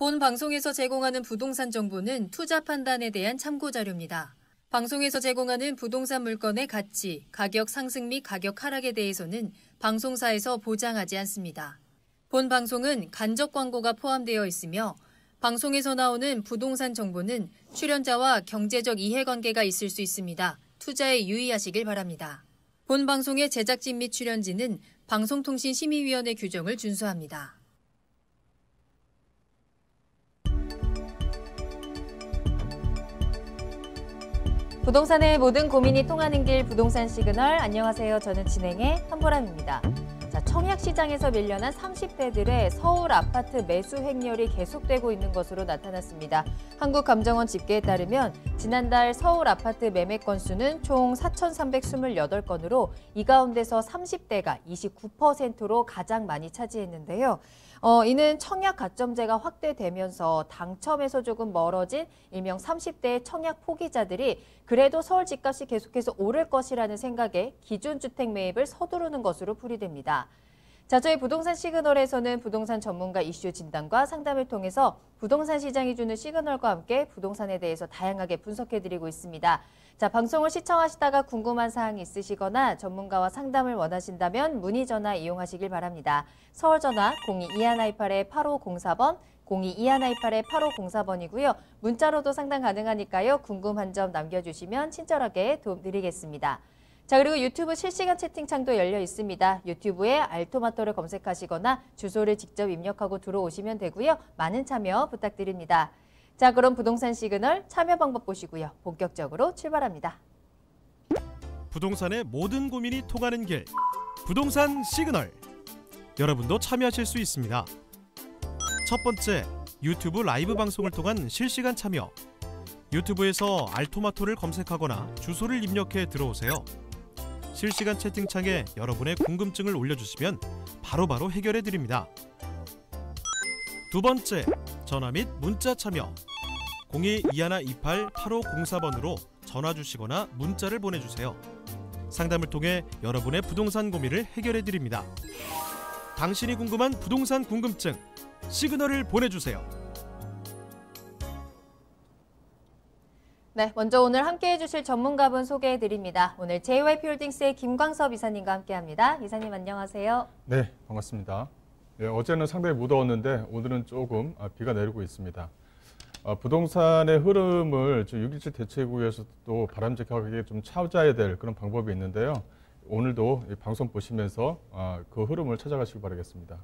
본 방송에서 제공하는 부동산 정보는 투자 판단에 대한 참고 자료입니다. 방송에서 제공하는 부동산 물건의 가치, 가격 상승 및 가격 하락에 대해서는 방송사에서 보장하지 않습니다. 본 방송은 간접 광고가 포함되어 있으며 방송에서 나오는 부동산 정보는 출연자와 경제적 이해관계가 있을 수 있습니다. 투자에 유의하시길 바랍니다. 본 방송의 제작진 및 출연진은 방송통신심의위원회 규정을 준수합니다. 부동산의 모든 고민이 통하는 길 부동산 시그널. 안녕하세요. 저는 진행의 한보람입니다. 청약 시장에서 밀려난 30대들의 서울 아파트 매수 행렬이 계속되고 있는 것으로 나타났습니다. 한국감정원 집계에 따르면 지난달 서울 아파트 매매 건수는 총 4,328건으로 이 가운데서 30대가 29%로 가장 많이 차지했는데요. 이는 청약 가점제가 확대되면서 당첨에서 조금 멀어진 일명 30대의 청약 포기자들이 그래도 서울 집값이 계속해서 오를 것이라는 생각에 기준주택 매입을 서두르는 것으로 풀이됩니다. 자, 저희 부동산 시그널에서는 부동산 전문가 이슈 진단과 상담을 통해서 부동산 시장이 주는 시그널과 함께 부동산에 대해서 다양하게 분석해드리고 있습니다. 자, 방송을 시청하시다가 궁금한 사항이 있으시거나 전문가와 상담을 원하신다면 문의 전화 이용하시길 바랍니다. 서울 전화 02-2128-8504번, 02-2128-8504번이고요. 문자로도 상담 가능하니까요. 궁금한 점 남겨주시면 친절하게 도움드리겠습니다. 자, 그리고 유튜브 실시간 채팅창도 열려 있습니다. 유튜브에 알토마토를 검색하시거나 주소를 직접 입력하고 들어오시면 되고요. 많은 참여 부탁드립니다. 자, 그럼 부동산 시그널 참여 방법 보시고요. 본격적으로 출발합니다. 부동산의 모든 고민이 통하는 길, 부동산 시그널. 여러분도 참여하실 수 있습니다. 첫 번째, 유튜브 라이브 방송을 통한 실시간 참여. 유튜브에서 알토마토를 검색하거나 주소를 입력해 들어오세요. 실시간 채팅창에 여러분의 궁금증을 올려주시면 바로바로 해결해 드립니다. 두 번째, 전화 및 문자 참여. 02-2128-8504번으로 전화 주시거나 문자를 보내주세요. 상담을 통해 여러분의 부동산 고민을 해결해 드립니다. 당신이 궁금한 부동산 궁금증, 시그널을 보내주세요. 네, 먼저 오늘 함께해 주실 전문가분 소개해 드립니다. 오늘 JYP홀딩스의 김광섭 이사님과 함께합니다. 이사님 안녕하세요. 네, 반갑습니다. 네, 어제는 상당히 무더웠는데 오늘은 조금 비가 내리고 있습니다. 부동산의 흐름을 6.17 대책위에서도 바람직하게 좀 찾아야 될 그런 방법이 있는데요. 오늘도 방송 보시면서 그 흐름을 찾아가시기 바라겠습니다.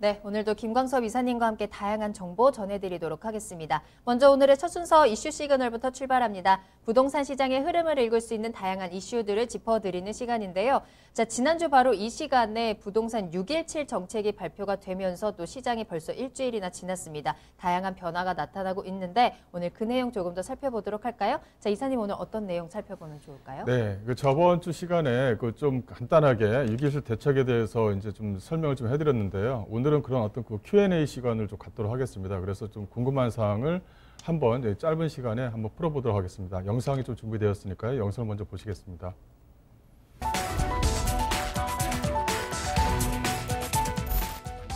네, 오늘도 김광섭 이사님과 함께 다양한 정보 전해드리도록 하겠습니다. 먼저 오늘의 첫 순서 이슈 시그널부터 출발합니다. 부동산 시장의 흐름을 읽을 수 있는 다양한 이슈들을 짚어드리는 시간인데요. 자, 지난주 바로 이 시간에 부동산 6.17 정책이 발표가 되면서 또 시장이 벌써 일주일이나 지났습니다. 다양한 변화가 나타나고 있는데 오늘 그 내용 조금 더 살펴보도록 할까요? 자, 이사님 오늘 어떤 내용 살펴보면 좋을까요? 네, 저번 주 시간에 좀 간단하게 6.17 대책에 대해서 이제 좀 설명을 좀 해드렸는데요. 오늘은 그런 어떤 그 Q&A 시간을 좀 갖도록 하겠습니다. 그래서 좀 궁금한 사항을 한번 짧은 시간에 한번 풀어보도록 하겠습니다. 영상이 좀 준비되었으니까요. 영상을 먼저 보시겠습니다.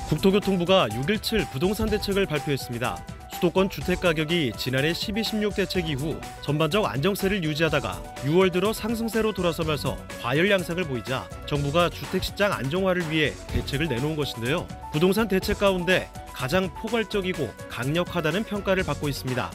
국토교통부가 6.17 부동산 대책을 발표했습니다. 수도권 주택가격이 지난해 12.16 대책 이후 전반적 안정세를 유지하다가 6월 들어 상승세로 돌아서면서 과열 양상을 보이자 정부가 주택시장 안정화를 위해 대책을 내놓은 것인데요. 부동산 대책 가운데 가장 포괄적이고 강력하다는 평가를 받고 있습니다.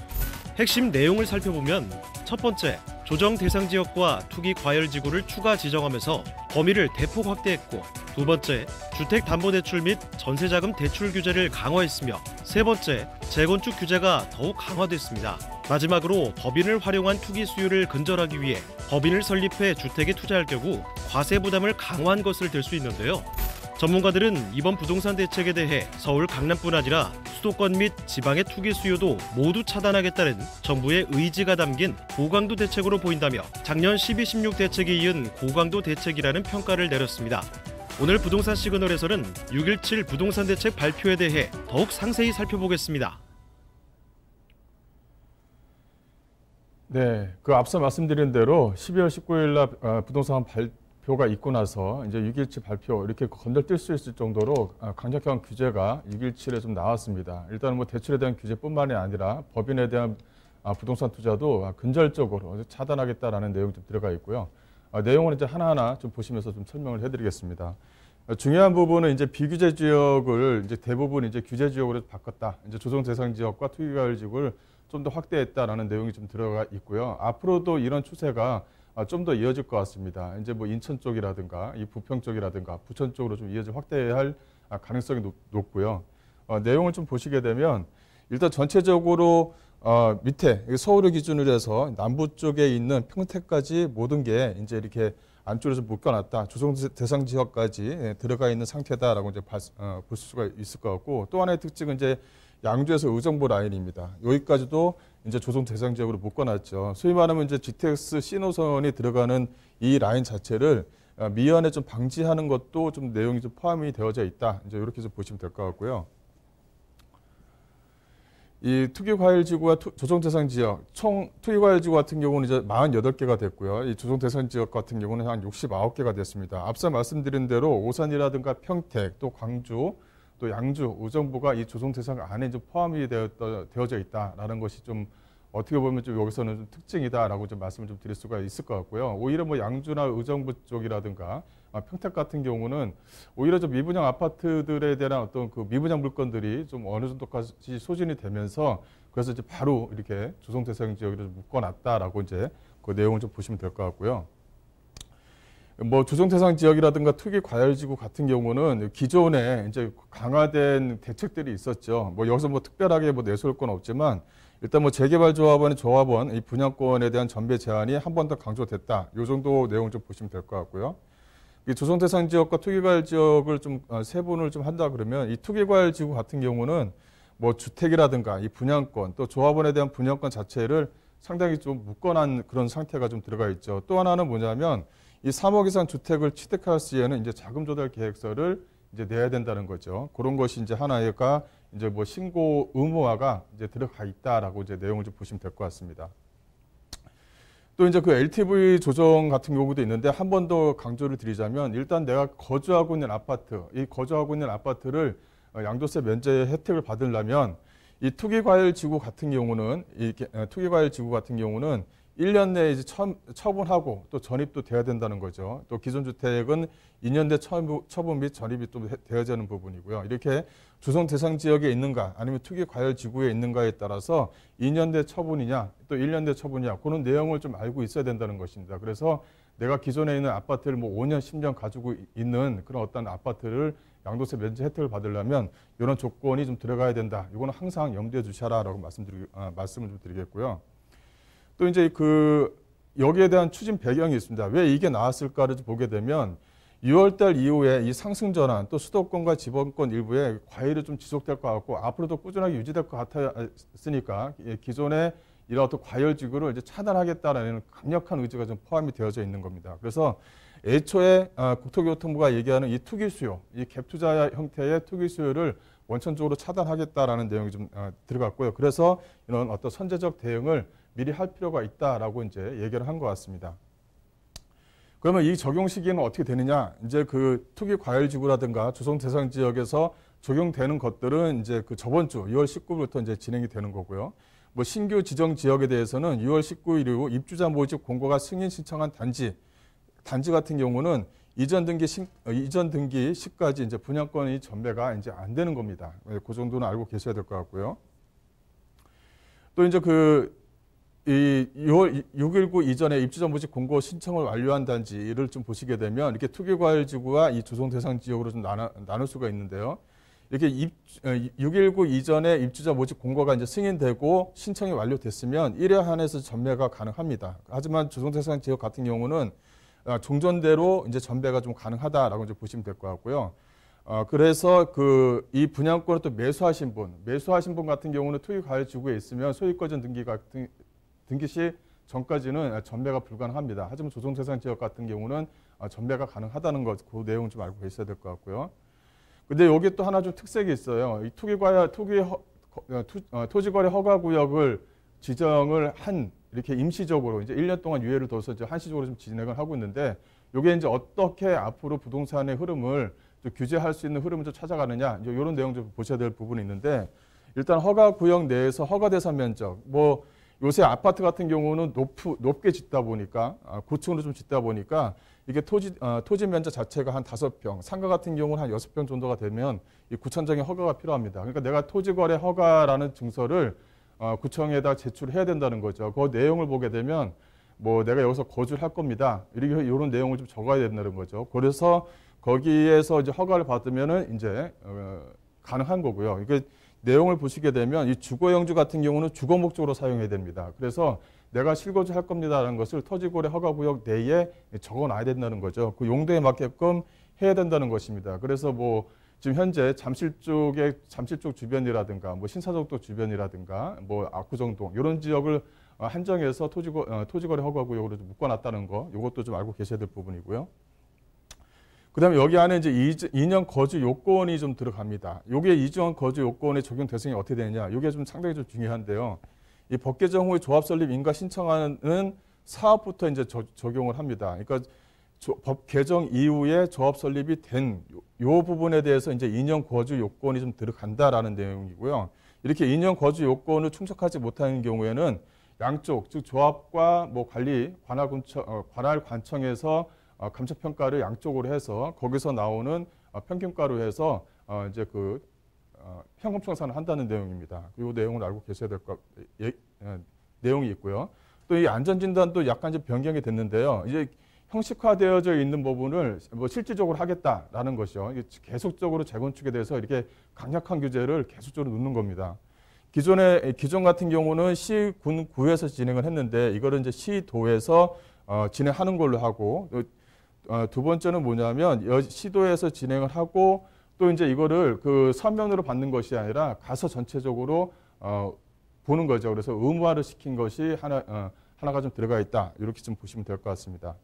핵심 내용을 살펴보면 첫 번째, 조정 대상 지역과 투기 과열 지구를 추가 지정하면서 범위를 대폭 확대했고, 두 번째, 주택담보대출 및 전세자금 대출 규제를 강화했으며, 세 번째, 재건축 규제가 더욱 강화됐습니다. 마지막으로 법인을 활용한 투기 수요를 근절하기 위해 법인을 설립해 주택에 투자할 경우 과세 부담을 강화한 것을 들 수 있는데요. 전문가들은 이번 부동산 대책에 대해 서울, 강남뿐 아니라 수도권 및 지방의 투기 수요도 모두 차단하겠다는 정부의 의지가 담긴 고강도 대책으로 보인다며 작년 12.16 대책에 이은 고강도 대책이라는 평가를 내렸습니다. 오늘 부동산 시그널에서는 6.17 부동산 대책 발표에 대해 더욱 상세히 살펴보겠습니다. 네, 앞서 말씀드린 대로 12월 19일 날 부동산 발표 발표가 있고 나서 이제 6.17 발표 이렇게 건들뛸 수 있을 정도로 강력한 규제가 6.17에 좀 나왔습니다. 일단 뭐 대출에 대한 규제뿐만이 아니라 법인에 대한 부동산 투자도 근절적으로 차단하겠다라는 내용이 좀 들어가 있고요. 내용을 이제 하나하나 좀 보시면서 좀 설명을 해드리겠습니다. 중요한 부분은 이제 비규제 지역을 이제 대부분 이제 규제 지역으로 바꿨다. 이제 조성 대상 지역과 투기과열 지역을 좀 더 확대했다라는 내용이 좀 들어가 있고요. 앞으로도 이런 추세가 좀 더 이어질 것 같습니다. 이제 뭐 인천 쪽이라든가 이 부평 쪽이라든가 부천 쪽으로 좀 확대할 가능성이 높고요. 내용을 좀 보시게 되면 일단 전체적으로 밑에 서울을 기준으로 해서 남부 쪽에 있는 평택까지 모든 게 이제 이렇게 안쪽에서 묶어놨다. 조성 대상 지역까지 들어가 있는 상태다라고 이제 볼 수가 있을 것 같고, 또 하나의 특징은 이제 양주에서 의정부 라인입니다. 여기까지도 이제 조성 대상 지역으로 묶어놨죠. 소위 말하면 이제 GTX 신호선이 들어가는 이 라인 자체를 미연에 좀 방지하는 것도 좀 내용이 좀 포함이 되어져 있다. 이제 이렇게 좀 보시면 될 것 같고요. 이 투기과열지구와 조성대상지역, 총 투기과열지구 같은 경우는 이제 48개가 됐고요. 이 조성대상지역 같은 경우는 한 69개가 됐습니다. 앞서 말씀드린 대로 오산이라든가 평택, 또 광주, 또 양주, 의정부가 이 조성대상 안에 이제 포함이 되어져 있다라는 것이 좀 어떻게 보면 좀 여기서는 좀 특징이다라고 좀 말씀을 좀 드릴 수가 있을 것 같고요. 오히려 뭐 양주나 의정부 쪽이라든가 평택 같은 경우는 오히려 좀 미분양 아파트들에 대한 어떤 그 미분양 물건들이 좀 어느 정도까지 소진이 되면서 그래서 이제 바로 이렇게 조성 대상 지역으로 묶어놨다라고 이제 그 내용을 좀 보시면 될 것 같고요. 뭐 조성 대상 지역이라든가 투기 과열지구 같은 경우는 기존에 이제 강화된 대책들이 있었죠. 뭐 여기서 뭐 특별하게 뭐 내세울 건 없지만 일단 뭐 재개발조합원의 조합원 이 분양권에 대한 전배 제한이 한 번 더 강조됐다. 이 정도 내용 좀 보시면 될 것 같고요. 이 조성 대상 지역과 투기과열 지역을 좀 세분을 좀 한다 그러면 이 투기과열 지구 같은 경우는 뭐 주택이라든가 이 분양권 또 조합원에 대한 분양권 자체를 상당히 좀 묶어놓은 그런 상태가 좀 들어가 있죠. 또 하나는 뭐냐면 이 3억 이상 주택을 취득할 시에는 이제 자금 조달 계획서를 이제 내야 된다는 거죠. 그런 것이 이제 하나가 이제 뭐 신고 의무화가 이제 들어가 있다라고 이제 내용을 좀 보시면 될 것 같습니다. 또 이제 그 LTV 조정 같은 경우도 있는데 한 번 더 강조를 드리자면 일단 내가 거주하고 있는 아파트, 이 거주하고 있는 아파트를 양도세 면제 혜택을 받으려면 이 투기과열 지구 같은 경우는 1년 내에 이제 처분하고 또 전입도 돼야 된다는 거죠. 또 기존 주택은 2년 내 처분 및 전입이 또 되어야 하는 부분이고요. 이렇게 조성 대상 지역에 있는가 아니면 투기 과열 지구에 있는가에 따라서 2년 내 처분이냐 또 1년 내 처분이냐 그런 내용을 좀 알고 있어야 된다는 것입니다. 그래서 내가 기존에 있는 아파트를 뭐 5년, 10년 가지고 있는 그런 어떤 아파트를 양도세 면제 혜택을 받으려면 이런 조건이 좀 들어가야 된다. 이거는 항상 염두에 두셔라라고 말씀을 좀 드리겠고요. 또 이제 여기에 대한 추진 배경이 있습니다. 왜 이게 나왔을까를 보게 되면 6월달 이후에 이 상승 전환 또 수도권과 지방권 일부에 과열이 좀 지속될 것 같고 앞으로도 꾸준하게 유지될 것 같았으니까 기존의 이런 어떤 과열 지구를 이제 차단하겠다라는 강력한 의지가 좀 포함이 되어져 있는 겁니다. 그래서 애초에 국토교통부가 얘기하는 이 투기 수요, 이 갭 투자 형태의 투기 수요를 원천적으로 차단하겠다라는 내용이 좀 들어갔고요. 그래서 이런 어떤 선제적 대응을 미리 할 필요가 있다라고 이제 얘기를 한 것 같습니다. 그러면 이 적용 시기는 어떻게 되느냐? 이제 그 투기 과열 지구라든가 조성 대상 지역에서 적용되는 것들은 이제 그 저번 주 6월 19일부터 이제 진행이 되는 거고요. 뭐 신규 지정 지역에 대해서는 6월 19일 이후 입주자 모집 공고가 승인 신청한 단지 같은 경우는 이전 등기 시까지 이제 분양권이 전배가 이제 안 되는 겁니다. 그 정도는 알고 계셔야 될 것 같고요. 또 이제 이 6월 6.19 이전에 입주자 모집 공고 신청을 완료한 단지를 좀 보시게 되면 이렇게 투기과열 지구와 이 조성 대상 지역으로 좀 나눌 수가 있는데요. 이렇게 6.19 이전에 입주자 모집 공고가 이제 승인되고 신청이 완료됐으면 1회 한해서 전매가 가능합니다. 하지만 조성 대상 지역 같은 경우는 종전대로 이제 전배가 좀 가능하다라고 이제 보시면 될 것 같고요. 그래서 이 분양권을 또 매수하신 분 같은 경우는 투기과열 지구에 있으면 소유권 등기 시 전까지는 전매가 불가능합니다. 하지만 조성 대상 지역 같은 경우는 전매가 가능하다는 것, 그 내용 좀 알고 계셔야 될 것 같고요. 근데 여기 또 하나 좀 특색이 있어요. 이 토지거래 허가구역을 지정을 이렇게 임시적으로 이제 1년 동안 유예를 둬서 이제 한시적으로 좀 진행을 하고 있는데 이게 이제 어떻게 앞으로 부동산의 흐름을 좀 규제할 수 있는 흐름을 좀 찾아가느냐, 이제 이런 내용 좀 보셔야 될 부분이 있는데, 일단 허가 구역 내에서 허가 대상 면적, 뭐 요새 아파트 같은 경우는 높게 짓다 보니까 고층으로 좀 짓다 보니까 이게 토지 면적 자체가 한 5평, 상가 같은 경우는 한 6평 정도가 되면 이 구청장의 허가가 필요합니다. 그러니까 내가 토지거래 허가라는 증서를 구청에다 제출해야 된다는 거죠. 그 내용을 보게 되면 뭐 내가 여기서 거주를 할 겁니다. 이런 내용을 좀 적어야 된다는 거죠. 그래서 거기에서 이제 허가를 받으면은 이제 가능한 거고요. 이게 내용을 보시게 되면 이 주거 영주 같은 경우는 주거 목적으로 사용해야 됩니다. 그래서 내가 실거주 할 겁니다라는 것을 토지거래 허가구역 내에 적어놔야 된다는 거죠. 그 용도에 맞게끔 해야 된다는 것입니다. 그래서 뭐 지금 현재 잠실 쪽 주변이라든가 뭐 신사동도 주변이라든가 뭐 압구정동 이런 지역을 한정해서 토지거래 허가구역으로 좀 묶어놨다는 거, 이것도 좀 알고 계셔야 될 부분이고요. 그다음에 여기 안에 이제 2년 거주 요건이 좀 들어갑니다. 이게 2년 거주 요건의 적용 대상이 어떻게 되느냐, 이게 좀 상당히 좀 중요한데요. 이 법 개정 후에 조합 설립 인가 신청하는 사업부터 이제 적용을 합니다. 그러니까 법 개정 이후에 조합 설립이 된 요 부분에 대해서 이제 2년 거주 요건이 좀 들어간다라는 내용이고요. 이렇게 2년 거주 요건을 충족하지 못하는 경우에는 양쪽, 즉 조합과 뭐 관할 관청에서 감찰평가를 양쪽으로 해서 거기서 나오는 평균가로 해서 이제 그 현금 청산을 한다는 내용입니다. 이 내용을 알고 계셔야 될 내용이 있고요. 또 이 안전진단도 약간 좀 변경이 됐는데요. 이제 형식화되어져 있는 부분을 뭐 실질적으로 하겠다라는 것이요. 계속적으로 재건축에 대해서 이렇게 강력한 규제를 계속적으로 놓는 겁니다. 기존 같은 경우는 시, 군, 구에서 진행을 했는데 이거를 이제 시도에서 진행하는 걸로 하고, 두 번째는 뭐냐면 시도에서 진행을 하고 또 이제 이거를 그 서면으로 받는 것이 아니라 가서 전체적으로 보는 거죠. 그래서 의무화를 시킨 것이 하나가 좀 들어가 있다. 이렇게 좀 보시면 될 것 같습니다.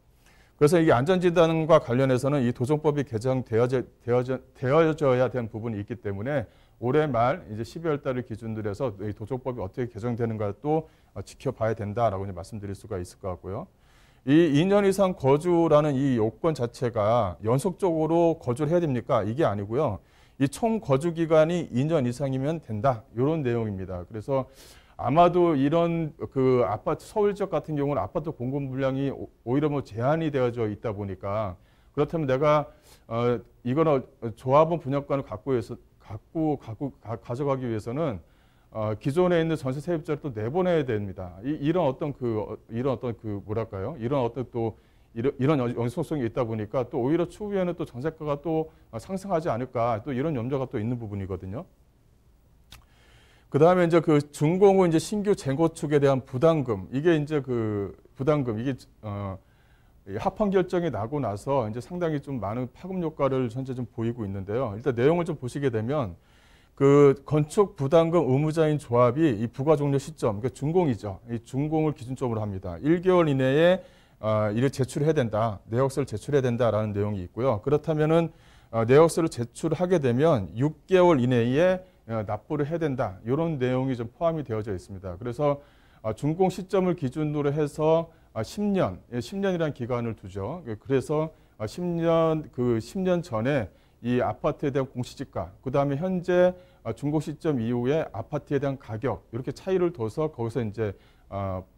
그래서 이게 안전진단과 관련해서는 이 도정법이 개정되어져야 되는 부분이 있기 때문에 올해 말 이제 12월 달을 기준으로 해서 이 도정법이 어떻게 개정되는가 또 지켜봐야 된다라고 이제 말씀드릴 수가 있을 것 같고요. 이 2년 이상 거주라는 이 요건 자체가 연속적으로 거주를 해야 됩니까? 이게 아니고요. 이 총 거주 기간이 2년 이상이면 된다. 이런 내용입니다. 그래서 아마도 이런 그 아파트 서울 지역 같은 경우는 아파트 공급 물량이 오히려 뭐 제한이 되어져 있다 보니까, 그렇다면 내가 이거는 조합원 분양권을 가져가기 위해서는 기존에 있는 전세 세입자를 또 내보내야 됩니다. 이런 어떤 뭐랄까요? 이런 연속성이 있다 보니까 또 오히려 추후에는 또 전세가가 또 상승하지 않을까, 또 이런 염려가 또 있는 부분이거든요. 그 다음에 이제 그 준공 후 이제 신규 재건축에 대한 부담금, 이게 이제 그 부담금, 이게 합헌 결정이 나고 나서 이제 상당히 좀 많은 파급 효과를 현재 좀 보이고 있는데요. 일단 내용을 좀 보시게 되면 그 건축 부담금 의무자인 조합이 이 부과 종료 시점, 그러니까 준공이죠. 이 준공을 기준점으로 합니다. 1개월 이내에 이를 제출해야 된다, 내역서를 제출해야 된다라는 내용이 있고요. 그렇다면은 내역서를 제출하게 되면 6개월 이내에 납부를 해야 된다, 이런 내용이 좀 포함이 되어져 있습니다. 그래서 준공 시점을 기준으로 해서 10년이라는 기간을 두죠. 그래서 10년 전에 이 아파트에 대한 공시지가, 그 다음에 현재 준공 시점 이후에 아파트에 대한 가격, 이렇게 차이를 둬서 거기서 이제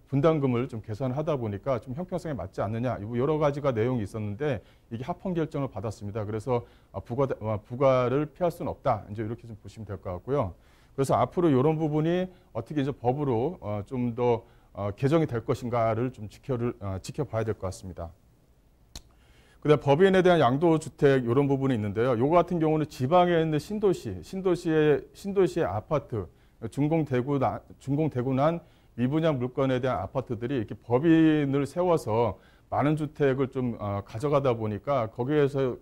분담금을 좀 계산하다 보니까 좀 형평성에 맞지 않느냐, 여러 가지가 내용이 있었는데 이게 합헌 결정을 받았습니다. 그래서 부과를 피할 수는 없다, 이제 이렇게 좀 보시면 될 것 같고요. 그래서 앞으로 이런 부분이 어떻게 이제 법으로 좀 더 개정이 될 것인가를 좀 지켜봐야 될 것 같습니다. 그다음 법인에 대한 양도주택 이런 부분이 있는데요. 요거 같은 경우는 지방에 있는 신도시의 아파트 준공되고 난 미분양 물건에 대한 아파트들이 이렇게 법인을 세워서 많은 주택을 좀 가져가다 보니까 거기에서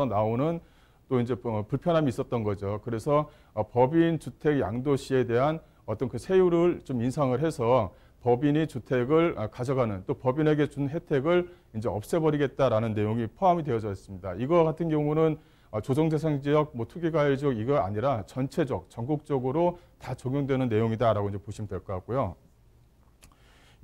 나오는 또 이제 불편함이 있었던 거죠. 그래서 법인 주택 양도시에 대한 어떤 그 세율을 좀 인상을 해서 법인이 주택을 가져가는, 또 법인에게 준 혜택을 이제 없애버리겠다라는 내용이 포함이 되어져 있습니다. 이거 같은 경우는 조정 대상 지역, 뭐 투기 가해 지역 이거 아니라 전국적으로 다 적용되는 내용이다라고 이제 보시면 될 것 같고요.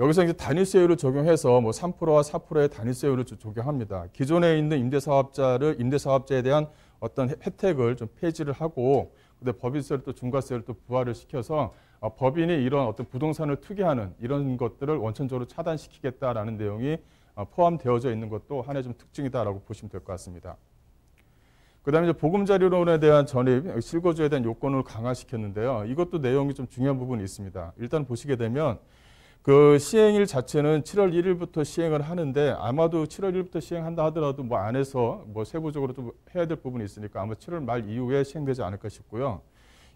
여기서 이제 단위세율을 적용해서 뭐 3%와 4%의 단위세율을 적용합니다. 기존에 있는 임대사업자에 대한 어떤 혜택을 좀 폐지를 하고, 근데 법인세를 또 중과세를 또 부과를 시켜서 법인이 이런 어떤 부동산을 투기하는 이런 것들을 원천적으로 차단시키겠다라는 내용이 포함되어져 있는 것도 하나의 좀 특징이다라고 보시면 될 것 같습니다. 그다음에 이제 보금자리론에 대한 전입, 실거주에 대한 요건을 강화시켰는데요. 이것도 내용이 좀 중요한 부분이 있습니다. 일단 보시게 되면 그 시행일 자체는 7월 1일부터 시행을 하는데, 아마도 7월 1일부터 시행한다 하더라도 뭐 안에서 뭐 세부적으로 좀 해야 될 부분이 있으니까 아마 7월 말 이후에 시행되지 않을까 싶고요.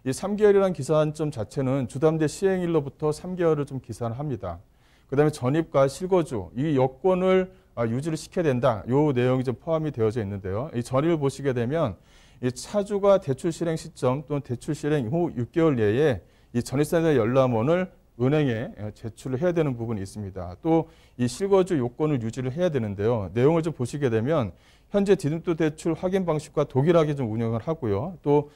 이 3개월이라는 기산점 자체는 주담대 시행일로부터 3개월을 좀 기산을 합니다. 그다음에 전입과 실거주 이 여건을 유지를 시켜야 된다. 이 내용이 좀 포함이 되어져 있는데요. 이 전입을 보시게 되면 이 차주가 대출 실행 시점 또는 대출 실행 후 6개월 내에 이 전입세대 열람원을 은행에 제출을 해야 되는 부분이 있습니다. 또 이 실거주 요건을 유지를 해야 되는데요. 내용을 좀 보시게 되면 현재 디딤돌 대출 확인 방식과 동일하게 좀 운영을 하고요. 또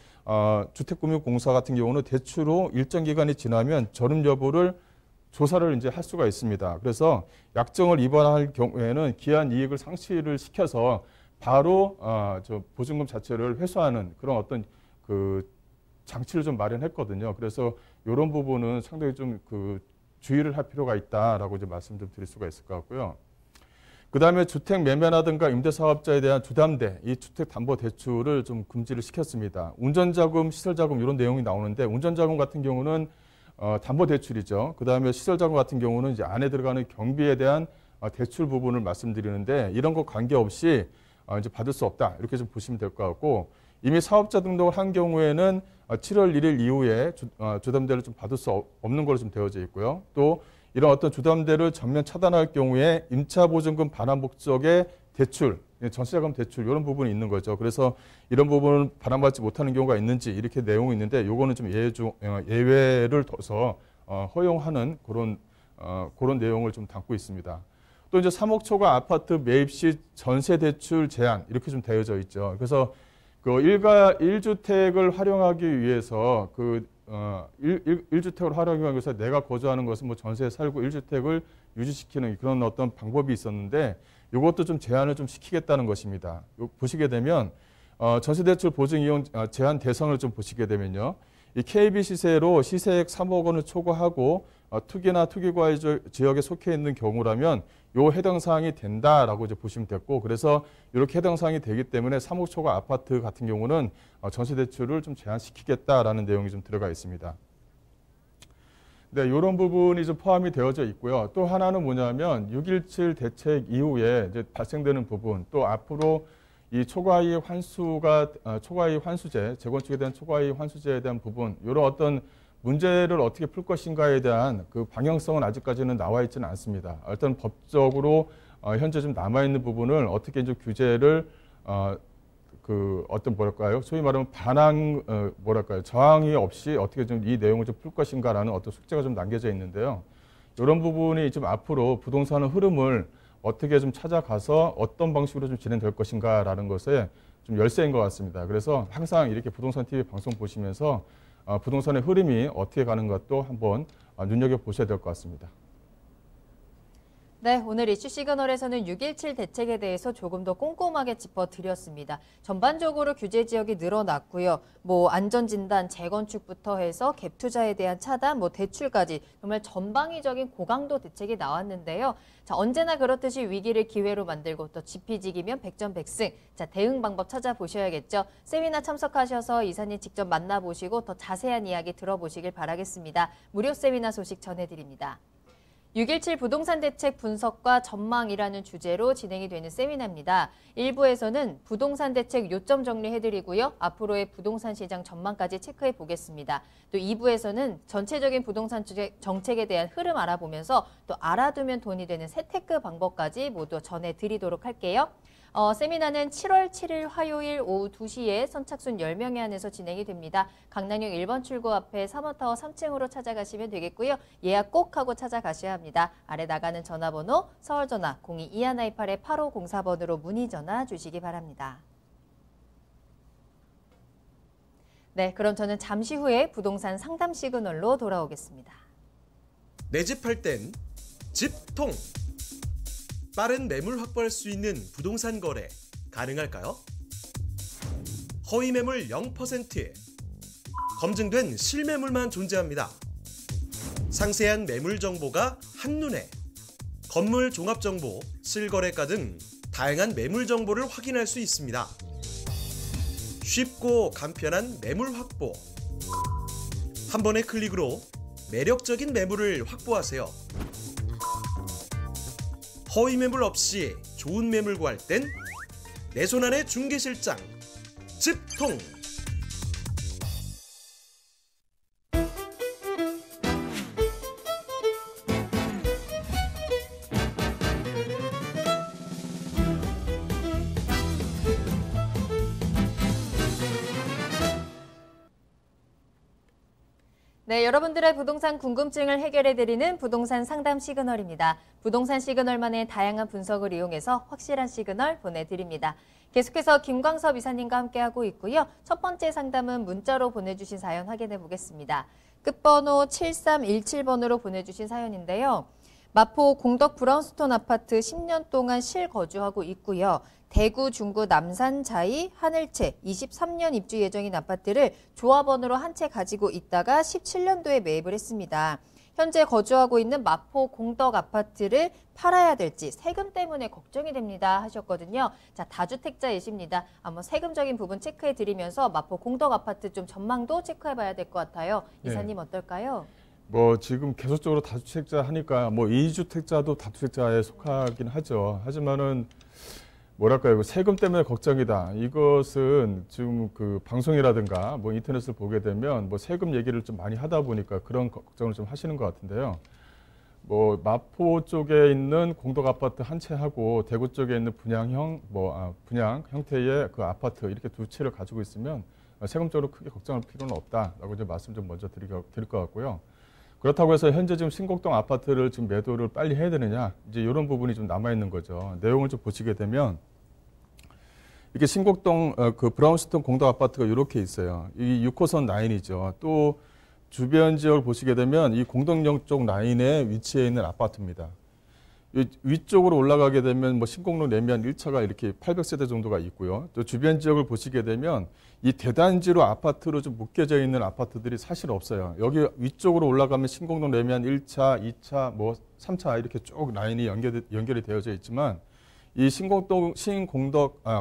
주택금융공사 같은 경우는 대출 후 일정 기간이 지나면 전입 여부를 조사를 이제 할 수가 있습니다. 그래서 약정을 위반할 경우에는 기한 이익을 상실을 시켜서 바로 저 보증금 자체를 회수하는 그런 어떤 그 장치를 좀 마련했거든요. 그래서 이런 부분은 상당히 좀 그 주의를 할 필요가 있다라고 이제 말씀 좀 드릴 수가 있을 것 같고요. 그다음에 주택 매매라든가 임대사업자에 대한 주담대, 이 주택담보대출을 좀 금지를 시켰습니다. 운전자금, 시설자금 이런 내용이 나오는데, 운전자금 같은 경우는 담보대출이죠. 그다음에 시설자금 같은 경우는 이제 안에 들어가는 경비에 대한 대출 부분을 말씀드리는데, 이런 거 관계없이 이제 받을 수 없다, 이렇게 좀 보시면 될 것 같고, 이미 사업자 등록을 한 경우에는 7월 1일 이후에 주담대를 좀 받을 수 없는 걸로 좀 되어져 있고요. 또 이런 어떤 주담대를 전면 차단할 경우에 임차보증금 반환 목적의 대출, 전세자금 대출 이런 부분이 있는 거죠. 그래서 이런 부분을 반환받지 못하는 경우가 있는지 이렇게 내용이 있는데, 요거는 좀 예외를 둬서 허용하는 그런 내용을 좀 담고 있습니다. 또 이제 3억 초과 아파트 매입 시 전세 대출 제한 이렇게 좀 되어져 있죠. 그래서 그 1주택을 활용하기 위해서 그 1주택을 활용하기 위해서 내가 거주하는 것은 뭐 전세에 살고 1주택을 유지시키는 그런 어떤 방법이 있었는데, 이것도 좀 제한을 좀 시키겠다는 것입니다. 보시게 되면 전세대출 보증이용 제한 대상을 좀 보시게 되면요. 이 KB 시세로 시세액 3억 원을 초과하고 투기나 투기과열 지역에 속해 있는 경우라면 요 해당 사항이 된다라고 이제 보시면 됐고, 그래서 이렇게 해당 사항이 되기 때문에 3억 초과 아파트 같은 경우는 전세 대출을 좀 제한시키겠다라는 내용이 좀 들어가 있습니다. 네, 이런 부분이 좀 포함이 되어져 있고요. 또 하나는 뭐냐면 6.17 대책 이후에 이제 발생되는 부분, 또 앞으로 이 초과이익 환수제, 재건축에 대한 초과이익 환수제에 대한 부분, 이런 어떤 문제를 어떻게 풀 것인가에 대한 그 방향성은 아직까지는 나와 있지는 않습니다. 일단 법적으로 현재 좀 남아 있는 부분을 어떻게 이제 규제를 그 어떤 뭐랄까요, 소위 말하면 저항이 없이 어떻게 좀 이 내용을 좀 풀 것인가라는 어떤 숙제가 좀 남겨져 있는데요. 이런 부분이 좀 앞으로 부동산의 흐름을 어떻게 좀 찾아가서 어떤 방식으로 좀 진행될 것인가라는 것에 좀 열쇠인 것 같습니다. 그래서 항상 이렇게 부동산 TV 방송 보시면서 부동산의 흐름이 어떻게 가는 것도 한번 눈여겨보셔야 될 것 같습니다. 네, 오늘 이슈 시그널에서는 6.17 대책에 대해서 조금 더 꼼꼼하게 짚어드렸습니다. 전반적으로 규제 지역이 늘어났고요. 뭐 안전진단, 재건축부터 해서 갭 투자에 대한 차단, 뭐 대출까지 정말 전방위적인 고강도 대책이 나왔는데요. 자, 언제나 그렇듯이 위기를 기회로 만들고 또 지피지기면 백전백승. 자, 대응 방법 찾아보셔야겠죠. 세미나 참석하셔서 이사님 직접 만나보시고 더 자세한 이야기 들어보시길 바라겠습니다. 무료 세미나 소식 전해드립니다. 6.17 부동산 대책 분석과 전망이라는 주제로 진행이 되는 세미나입니다. 1부에서는 부동산 대책 요점 정리해드리고요. 앞으로의 부동산 시장 전망까지 체크해 보겠습니다. 또 2부에서는 전체적인 부동산 정책에 대한 흐름 알아보면서 또 알아두면 돈이 되는 세테크 방법까지 모두 전해드리도록 할게요. 세미나는 7월 7일 화요일 오후 2시에 선착순 10명에 한해서 진행이 됩니다. 강남역 1번 출구 앞에 3호타워 3층으로 찾아가시면 되겠고요. 예약 꼭 하고 찾아가셔야 합니다. 아래 나가는 전화번호 서울전화 02-2128-8504번으로 문의 전화 주시기 바랍니다. 네, 그럼 저는 잠시 후에 부동산 상담 시그널로 돌아오겠습니다. 내 집 할 땐 집통. 빠른 매물 확보할 수 있는 부동산 거래 가능할까요? 허위 매물 0%. 검증된 실매물만 존재합니다. 상세한 매물 정보가 한눈에. 건물 종합 정보, 실거래가 등 다양한 매물 정보를 확인할 수 있습니다. 쉽고 간편한 매물 확보. 한 번의 클릭으로 매력적인 매물을 확보하세요. 허위 매물 없이 좋은 매물 구할 땐 내 손 안의 중개실장 집통. 네, 여러분들의 부동산 궁금증을 해결해드리는 부동산 상담 시그널입니다. 부동산 시그널만의 다양한 분석을 이용해서 확실한 시그널 보내드립니다. 계속해서 김광섭 이사님과 함께하고 있고요. 첫 번째 상담은 문자로 보내주신 사연 확인해 보겠습니다. 끝번호 7317번으로 보내주신 사연인데요. 마포 공덕 브라운스톤 아파트 10년 동안 실거주하고 있고요. 대구 중구 남산 자이 하늘채 23년 입주 예정인 아파트를 조합원으로 한 채 가지고 있다가 17년도에 매입을 했습니다. 현재 거주하고 있는 마포 공덕 아파트를 팔아야 될지 세금 때문에 걱정이 됩니다 하셨거든요. 자, 다주택자이십니다. 한번 세금적인 부분 체크해 드리면서 마포 공덕 아파트 좀 전망도 체크해 봐야 될 것 같아요. 이사님 네. 어떨까요? 뭐 지금 계속적으로 다주택자 하니까 뭐 2주택자도 다주택자에 속하긴 하죠. 하지만은 뭐랄까요, 세금 때문에 걱정이다. 이것은 지금 그 방송이라든가 뭐 인터넷을 보게 되면 뭐 세금 얘기를 좀 많이 하다 보니까 그런 걱정을 좀 하시는 것 같은데요. 뭐 마포 쪽에 있는 공덕 아파트 한 채하고 대구 쪽에 있는 분양 형태의 그 아파트 이렇게 두 채를 가지고 있으면 세금적으로 크게 걱정할 필요는 없다라고 이제 말씀 좀 먼저 드릴 것 같고요. 그렇다고 해서 현재 지금 신곡동 아파트를 지금 매도를 빨리 해야 되느냐, 이제 이런 부분이 좀 남아 있는 거죠. 내용을 좀 보시게 되면 이게 신곡동 그 브라운스톤 공덕 아파트가 이렇게 있어요. 이 6호선 라인이죠. 또 주변 지역을 보시게 되면 이 공덕역 쪽 라인에 위치해 있는 아파트입니다. 위쪽으로 올라가게 되면 뭐 신곡로 내면 1차가 이렇게 800세대 정도가 있고요. 또 주변 지역을 보시게 되면 이 대단지로 아파트로 좀 묶여져 있는 아파트들이 사실 없어요. 여기 위쪽으로 올라가면 신곡로 내면 1차, 2차, 뭐 3차 이렇게 쭉 라인이 연결이 되어져 있지만 이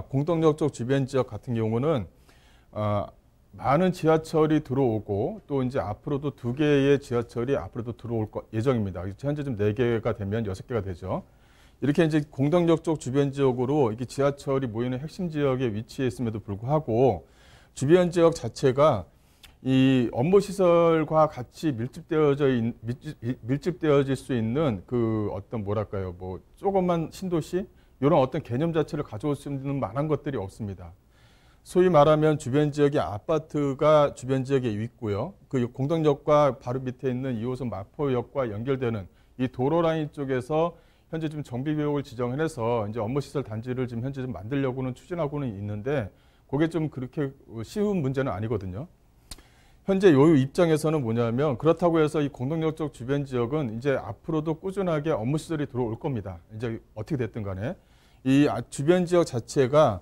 공덕역 쪽 주변 지역 같은 경우는 많은 지하철이 들어오고 또 이제 앞으로도 2개의 지하철이 앞으로도 들어올 예정입니다. 현재 좀 4개가 되면 6개가 되죠. 이렇게 이제 공덕역 쪽 주변 지역으로 이게 지하철이 모이는 핵심 지역에 위치해 있음에도 불구하고 주변 지역 자체가 이 업무 시설과 같이 밀집되어질 수 있는 그 어떤 뭐랄까요, 뭐 조그만 신도시 이런 어떤 개념 자체를 가져올 수 있는 많은 것들이 없습니다. 소위 말하면 주변 지역의 아파트가 주변 지역에 있고요. 그 공덕역과 바로 밑에 있는 2호선 마포역과 연결되는 이 도로 라인 쪽에서 현재 좀 정비 구역을 지정해서 이제 업무 시설 단지를 지금 현재 좀 만들려고는 추진하고는 있는데 그게 좀 그렇게 쉬운 문제는 아니거든요. 현재 요 입장에서는 뭐냐면 그렇다고 해서 이 공덕역 쪽 주변 지역은 이제 앞으로도 꾸준하게 업무 시설이 들어올 겁니다. 이제 어떻게 됐든 간에 이 주변 지역 자체가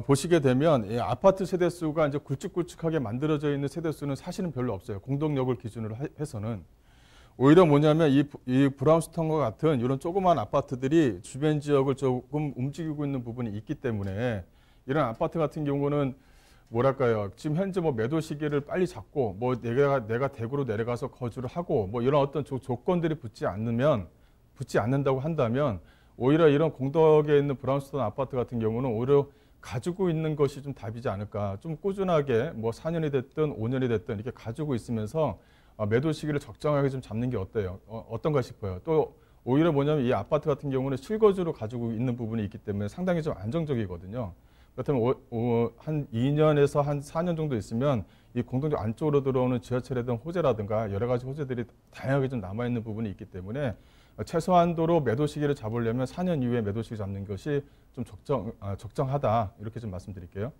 보시게 되면 이 아파트 세대수가 이제 굵직굵직하게 만들어져 있는 세대수는 사실은 별로 없어요. 공덕역을 기준으로 해서는. 오히려 뭐냐면 이 브라운스톤과 같은 이런 조그만 아파트들이 주변 지역을 조금 움직이고 있는 부분이 있기 때문에 이런 아파트 같은 경우는 뭐랄까요, 지금 현재 뭐 매도 시기를 빨리 잡고 뭐 내가 대구로 내려가서 거주를 하고 뭐 이런 어떤 조건들이 붙지 않는다고 한다면 오히려 이런 공덕에 있는 브라운스톤 아파트 같은 경우는 오히려 가지고 있는 것이 좀 답이지 않을까. 좀 꾸준하게 뭐 4년이 됐든 5년이 됐든 이렇게 가지고 있으면서 매도 시기를 적정하게 좀 잡는 게 어때요? 어떤가 싶어요. 또 오히려 뭐냐면 이 아파트 같은 경우는 실거주로 가지고 있는 부분이 있기 때문에 상당히 좀 안정적이거든요. 그렇다면 한 2년에서 한 4년 정도 있으면 이 공동역 안쪽으로 들어오는 지하철이든 호재라든가 여러 가지 호재들이 다양하게 좀 남아있는 부분이 있기 때문에 최소한도로 매도 시기를 잡으려면 4년 이후에 매도 시기 잡는 것이 좀 적정하다. 이렇게 좀 말씀드릴게요.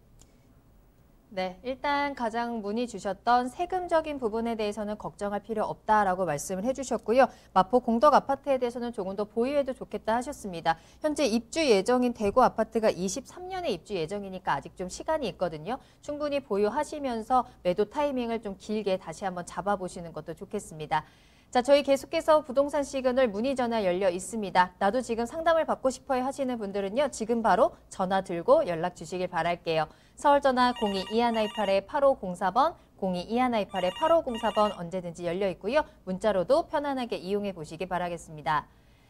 네, 일단 가장 문의 주셨던 세금적인 부분에 대해서는 걱정할 필요 없다라고 말씀을 해주셨고요. 마포 공덕 아파트에 대해서는 조금 더 보유해도 좋겠다 하셨습니다. 현재 입주 예정인 대구 아파트가 23년에 입주 예정이니까 아직 좀 시간이 있거든요. 충분히 보유하시면서 매도 타이밍을 좀 길게 다시 한번 잡아보시는 것도 좋겠습니다. 자, 저희 계속해서 부동산 시그널 문의 전화 열려 있습니다. 나도 지금 상담을 받고 싶어요 하시는 분들은요. 지금 바로 전화 들고 연락 주시길 바랄게요. 서울 전화 02-2128-8504번, 02-2128-8504번 언제든지 열려 있고요. 문자로도 편안하게 이용해 보시기 바라겠습니다.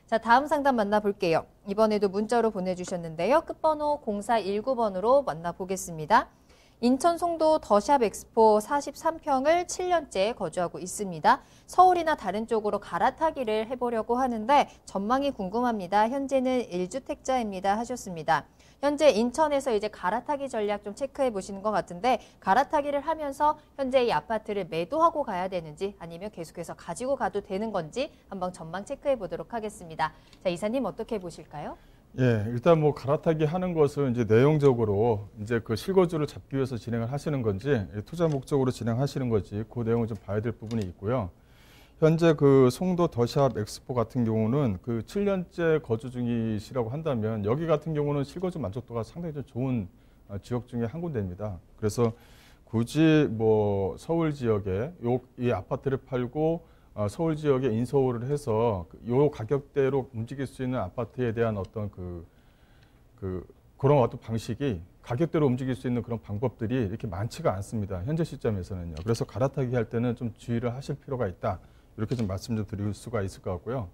자, 다음 상담 만나볼게요. 이번에도 문자로 보내주셨는데요. 끝번호 0419번으로 만나보겠습니다. 인천 송도 더샵 엑스포 43평을 7년째 거주하고 있습니다. 서울이나 다른 쪽으로 갈아타기를 해보려고 하는데 전망이 궁금합니다. 현재는 1주택자입니다 하셨습니다. 현재 인천에서 이제 갈아타기 전략 좀 체크해 보시는 것 같은데 갈아타기를 하면서 현재 이 아파트를 매도하고 가야 되는지 아니면 계속해서 가지고 가도 되는 건지 한번 전망 체크해 보도록 하겠습니다. 자, 이사님 어떻게 보실까요? 예, 일단 뭐 갈아타기 하는 것은 이제 내용적으로 이제 그 실거주를 잡기 위해서 진행을 하시는 건지 투자 목적으로 진행하시는 건지 그 내용을 좀 봐야 될 부분이 있고요. 현재 그 송도 더샵 엑스포 같은 경우는 그 7년째 거주 중이시라고 한다면 여기 같은 경우는 실거주 만족도가 상당히 좀 좋은 지역 중에 한 군데입니다. 그래서 굳이 뭐 서울 지역에 이 아파트를 팔고 서울 지역에 인서울을 해서 요 가격대로 움직일 수 있는 아파트에 대한 어떤 그런 어떤 방식이 가격대로 움직일 수 있는 그런 방법들이 이렇게 많지가 않습니다. 현재 시점에서는요. 그래서 갈아타기 할 때는 좀 주의를 하실 필요가 있다. 이렇게 좀 말씀 좀 드릴 수가 있을 것 같고요.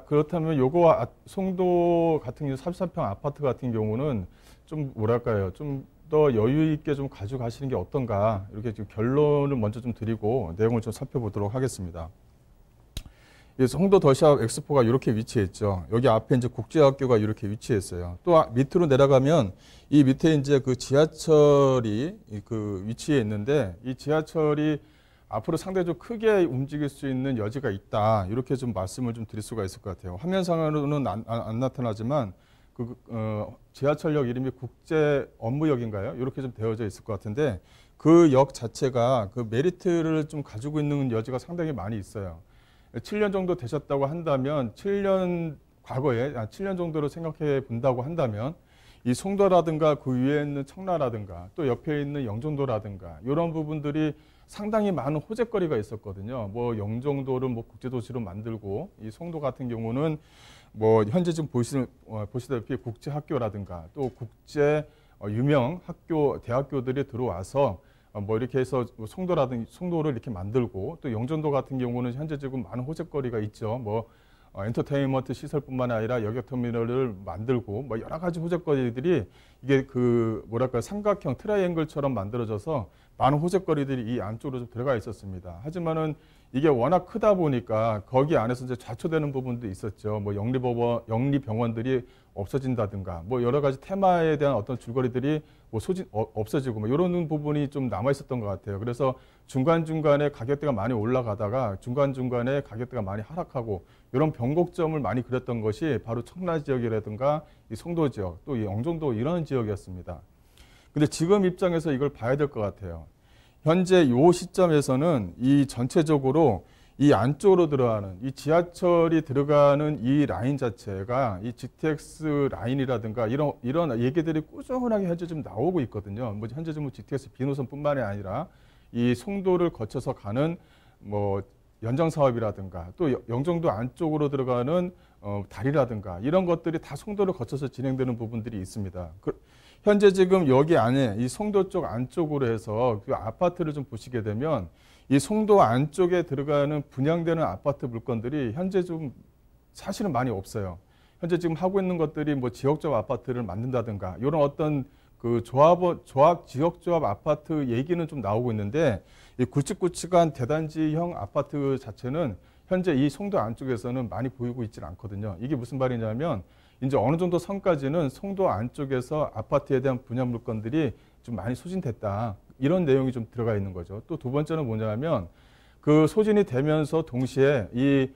그렇다면 요거 송도 같은 경우 33평 아파트 같은 경우는 좀 뭐랄까요? 좀 더 여유 있게 좀 가지고 가시는 게 어떤가 이렇게 지금 결론을 먼저 좀 드리고 내용을 좀 살펴보도록 하겠습니다. 송도 더샵 엑스포가 이렇게 위치했죠. 여기 앞에 이제 국제학교가 이렇게 위치했어요. 또 밑으로 내려가면 이 밑에 이제 그 지하철이 그 위치에 있는데 이 지하철이 앞으로 상당히 좀 크게 움직일 수 있는 여지가 있다. 이렇게 좀 말씀을 좀 드릴 수가 있을 것 같아요. 화면상으로는 안 나타나지만 지하철역 이름이 국제 업무역인가요? 이렇게 좀 되어져 있을 것 같은데 그 역 자체가 그 메리트를 좀 가지고 있는 여지가 상당히 많이 있어요. 7년 정도 되셨다고 한다면 7년 정도로 생각해 본다고 한다면 이 송도라든가 그 위에 있는 청라라든가 또 옆에 있는 영종도라든가 이런 부분들이 상당히 많은 호재거리가 있었거든요. 뭐 영종도를 뭐 국제도시로 만들고 이 송도 같은 경우는 뭐 현재 지금 보시다시피 국제학교라든가 또 국제 유명 대학교들이 들어와서 뭐 이렇게 해서 송도를 이렇게 만들고 또 영종도 같은 경우는 현재 지금 많은 호재거리가 있죠. 뭐 엔터테인먼트 시설뿐만 아니라 여객터미널을 만들고 뭐 여러 가지 호재거리들이 이게 그 뭐랄까 삼각형 트라이앵글처럼 만들어져서 많은 호재거리들이 이 안쪽으로 좀 들어가 있었습니다. 하지만은 이게 워낙 크다 보니까 거기 안에서 이제 좌초되는 부분도 있었죠. 뭐 영리병원들이 없어진다든가 뭐 여러 가지 테마에 대한 어떤 줄거리들이 뭐 없어지고 뭐 이런 부분이 좀 남아 있었던 것 같아요. 그래서 중간중간에 가격대가 많이 올라가다가 중간중간에 가격대가 많이 하락하고 이런 변곡점을 많이 그렸던 것이 바로 청라 지역이라든가 이 송도 지역 또 이 영종도 이런 지역이었습니다. 근데 지금 입장에서 이걸 봐야 될 것 같아요. 현재 이 시점에서는 이 전체적으로 이 안쪽으로 들어가는 이 지하철이 들어가는 이 라인 자체가 이 GTX 라인이라든가 이런 얘기들이 꾸준하게 현재 좀 나오고 있거든요. 뭐 현재 좀 GTX B노선뿐만이 아니라 이 송도를 거쳐서 가는 뭐 연장 사업이라든가 또 영종도 안쪽으로 들어가는 다리라든가 이런 것들이 다 송도를 거쳐서 진행되는 부분들이 있습니다. 현재 지금 여기 안에 이 송도 쪽 안쪽으로 해서 그 아파트를 좀 보시게 되면 이 송도 안쪽에 들어가는 분양되는 아파트 물건들이 현재 좀 사실은 많이 없어요. 현재 지금 하고 있는 것들이 뭐 지역조합 아파트를 만든다든가 이런 어떤 그 지역조합 아파트 얘기는 좀 나오고 있는데 이 굵직굵직한 대단지형 아파트 자체는 현재 이 송도 안쪽에서는 많이 보이고 있지는 않거든요. 이게 무슨 말이냐면 이제 어느 정도 선까지는 송도 안쪽에서 아파트에 대한 분양 물건들이 좀 많이 소진됐다. 이런 내용이 좀 들어가 있는 거죠. 또 두 번째는 뭐냐면 그 소진이 되면서 동시에 이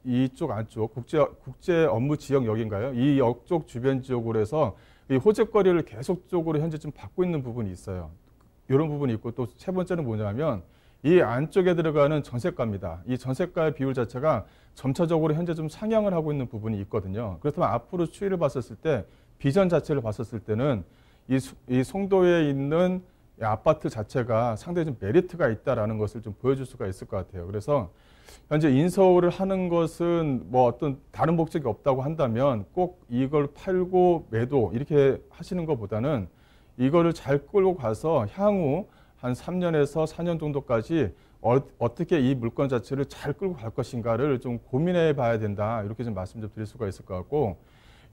이쪽 안쪽 국제 업무 지역역인가요? 이 역 쪽 주변 지역으로 해서 이 호재거리를 계속적으로 현재 좀 받고 있는 부분이 있어요. 이런 부분이 있고 또 세 번째는 뭐냐면 이 안쪽에 들어가는 전세가입니다. 이 전세가의 비율 자체가 점차적으로 현재 좀 상향을 하고 있는 부분이 있거든요. 그렇다면 앞으로 추이를 봤었을 때 비전 자체를 봤었을 때는 이 송도에 있는 이 아파트 자체가 상당히 좀 메리트가 있다라는 것을 좀 보여줄 수가 있을 것 같아요. 그래서 현재 인서울을 하는 것은 뭐 어떤 다른 목적이 없다고 한다면 꼭 이걸 팔고 매도 이렇게 하시는 것보다는 이거를 잘 끌고 가서 향후 한 3년에서 4년 정도까지 어떻게 이 물건 자체를 잘 끌고 갈 것인가를 좀 고민해 봐야 된다. 이렇게 좀 말씀 좀 드릴 수가 있을 것 같고,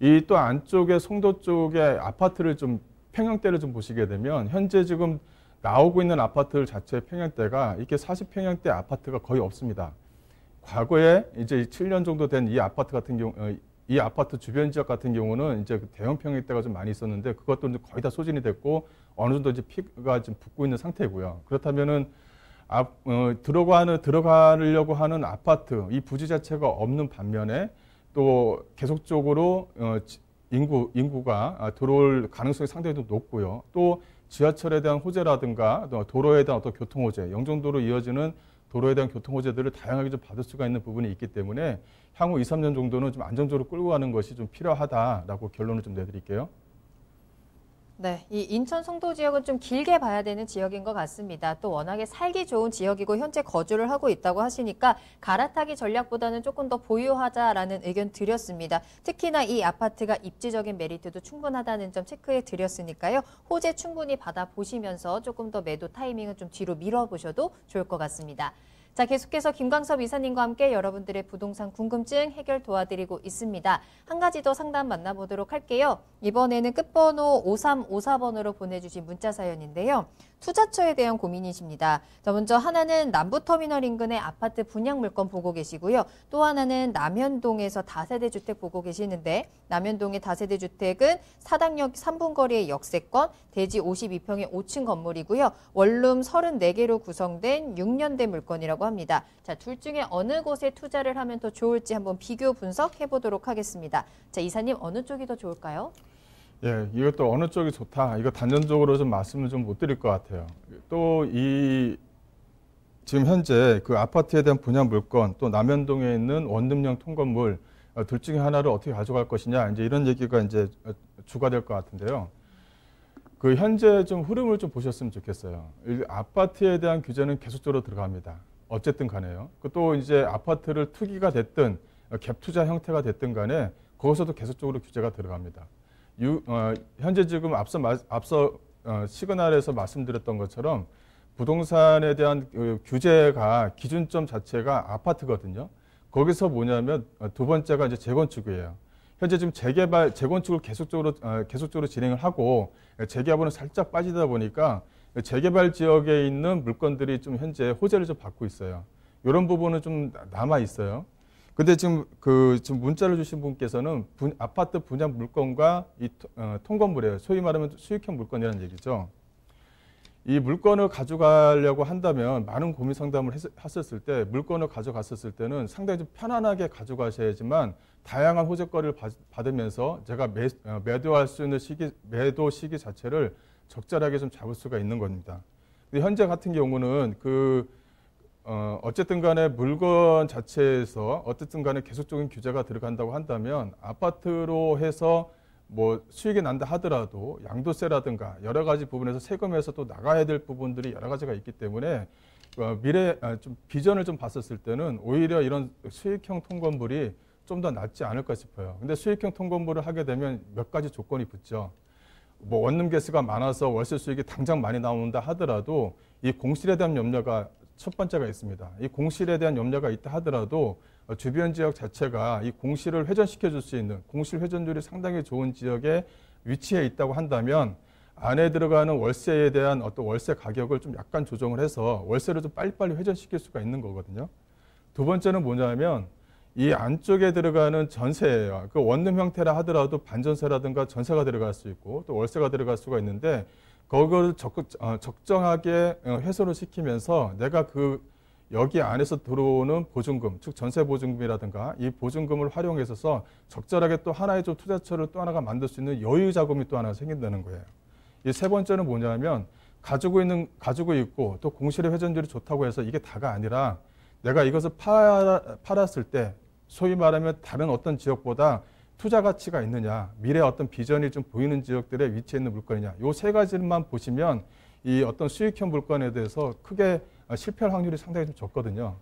이 또 안쪽에 송도 쪽에 아파트를 좀 평형대를 좀 보시게 되면 현재 지금 나오고 있는 아파트 자체의 평형대가 이렇게 40평형대 아파트가 거의 없습니다. 과거에 이제 7년 정도 된 이 아파트 같은 경우, 이 아파트 주변 지역 같은 경우는 이제 대형 평형대가 좀 많이 있었는데 그것도 이제 거의 다 소진이 됐고 어느 정도 이제 피가 좀 붙고 있는 상태고요. 그렇다면은 들어가려고 하는 아파트 이 부지 자체가 없는 반면에 또 계속적으로 인구가 들어올 가능성이 상당히 좀 높고요. 또 지하철에 대한 호재라든가 또 도로에 대한 어떤 교통 호재, 영종도로 이어지는 도로에 대한 교통 호재들을 다양하게 좀 받을 수가 있는 부분이 있기 때문에 향후 2, 3년 정도는 좀 안정적으로 끌고 가는 것이 좀 필요하다라고 결론을 좀 내드릴게요. 네, 이 인천 송도 지역은 좀 길게 봐야 되는 지역인 것 같습니다. 또 워낙에 살기 좋은 지역이고 현재 거주를 하고 있다고 하시니까 갈아타기 전략보다는 조금 더 보유하자라는 의견 드렸습니다. 특히나 이 아파트가 입지적인 메리트도 충분하다는 점 체크해 드렸으니까요. 호재 충분히 받아보시면서 조금 더 매도 타이밍은 좀 뒤로 밀어보셔도 좋을 것 같습니다. 자, 계속해서 김광섭 이사님과 함께 여러분들의 부동산 궁금증 해결 도와드리고 있습니다. 한 가지 더 상담 만나보도록 할게요. 이번에는 끝번호 5354번으로 보내주신 문자 사연인데요. 투자처에 대한 고민이십니다. 자, 먼저 하나는 남부터미널 인근의 아파트 분양 물건 보고 계시고요. 또 하나는 남현동에서 다세대 주택 보고 계시는데 남현동의 다세대 주택은 사당역 3분 거리의 역세권, 대지 52평의 5층 건물이고요. 원룸 34개로 구성된 6년대 물건이라고 합니다. 자, 둘 중에 어느 곳에 투자를 하면 더 좋을지 한번 비교 분석해 보도록 하겠습니다. 자, 이사님 어느 쪽이 더 좋을까요? 예, 이것도 어느 쪽이 좋다. 이거 단정적으로 좀 말씀을 좀 못 드릴 것 같아요. 또 지금 현재 그 아파트에 대한 분양 물건, 또 남현동에 있는 원룸형 통건물 둘 중에 하나를 어떻게 가져갈 것이냐, 이제 이런 얘기가 이제 주가 될 것 같은데요. 그 현재 좀 흐름을 좀 보셨으면 좋겠어요. 아파트에 대한 규제는 계속적으로 들어갑니다. 어쨌든 간에요. 또 이제 아파트를 투기가 됐든 갭 투자 형태가 됐든 간에 거기서도 계속적으로 규제가 들어갑니다. 현재 지금 앞서 시그널에서 말씀드렸던 것처럼 부동산에 대한 규제가 기준점 자체가 아파트거든요. 거기서 뭐냐면 두 번째가 이제 재건축이에요. 현재 지금 재건축을 계속적으로 진행을 하고 재개발은 살짝 빠지다 보니까 재개발 지역에 있는 물건들이 좀 현재 호재를 좀 받고 있어요. 이런 부분은 좀 남아 있어요. 근데 지금 지금 문자를 주신 분께서는 아파트 분양 물건과 이 통건물이에요. 소위 말하면 수익형 물건이라는 얘기죠. 이 물건을 가져가려고 한다면 많은 고민 상담을 했었을 때 물건을 가져갔었을 때는 상당히 좀 편안하게 가져가셔야지만 다양한 호재거리를 받으면서 제가 매도할 수 있는 매도 시기 자체를 적절하게 좀 잡을 수가 있는 겁니다. 근데 현재 같은 경우는 어쨌든 간에 물건 자체에서 어쨌든 간에 계속적인 규제가 들어간다고 한다면 아파트로 해서 뭐 수익이 난다 하더라도 양도세라든가 여러 가지 부분에서 세금에서 또 나가야 될 부분들이 여러 가지가 있기 때문에 좀 비전을 좀 봤었을 때는 오히려 이런 수익형 통건물이 좀 더 낫지 않을까 싶어요. 근데 수익형 통건물을 하게 되면 몇 가지 조건이 붙죠. 뭐 원룸 개수가 많아서 월세 수익이 당장 많이 나온다 하더라도 이 공실에 대한 염려가 첫 번째가 있습니다. 이 공실에 대한 염려가 있다 하더라도 주변 지역 자체가 이 공실을 회전시켜 줄 수 있는 공실 회전율이 상당히 좋은 지역에 위치해 있다고 한다면 안에 들어가는 월세에 대한 어떤 월세 가격을 좀 약간 조정을 해서 월세를 좀 빨리빨리 회전시킬 수가 있는 거거든요. 두 번째는 뭐냐면 이 안쪽에 들어가는 전세예요. 그 원룸 형태라 하더라도 반전세라든가 전세가 들어갈 수 있고 또 월세가 들어갈 수가 있는데 그걸 적정하게 해소를 시키면서 내가 여기 안에서 들어오는 보증금, 즉 전세 보증금이라든가 이 보증금을 활용해서 적절하게 또 하나의 좀 투자처를 또 하나가 만들 수 있는 여유 자금이 또 하나 생긴다는 거예요. 이 세 번째는 뭐냐면 가지고 있고 또 공실의 회전율이 좋다고 해서 이게 다가 아니라 내가 이것을 팔았을 때 소위 말하면 다른 어떤 지역보다 투자 가치가 있느냐, 미래의 어떤 비전이 좀 보이는 지역들에 위치해 있는 물건이냐, 요 세 가지만 보시면 이 어떤 수익형 물건에 대해서 크게 실패할 확률이 상당히 좀 적거든요.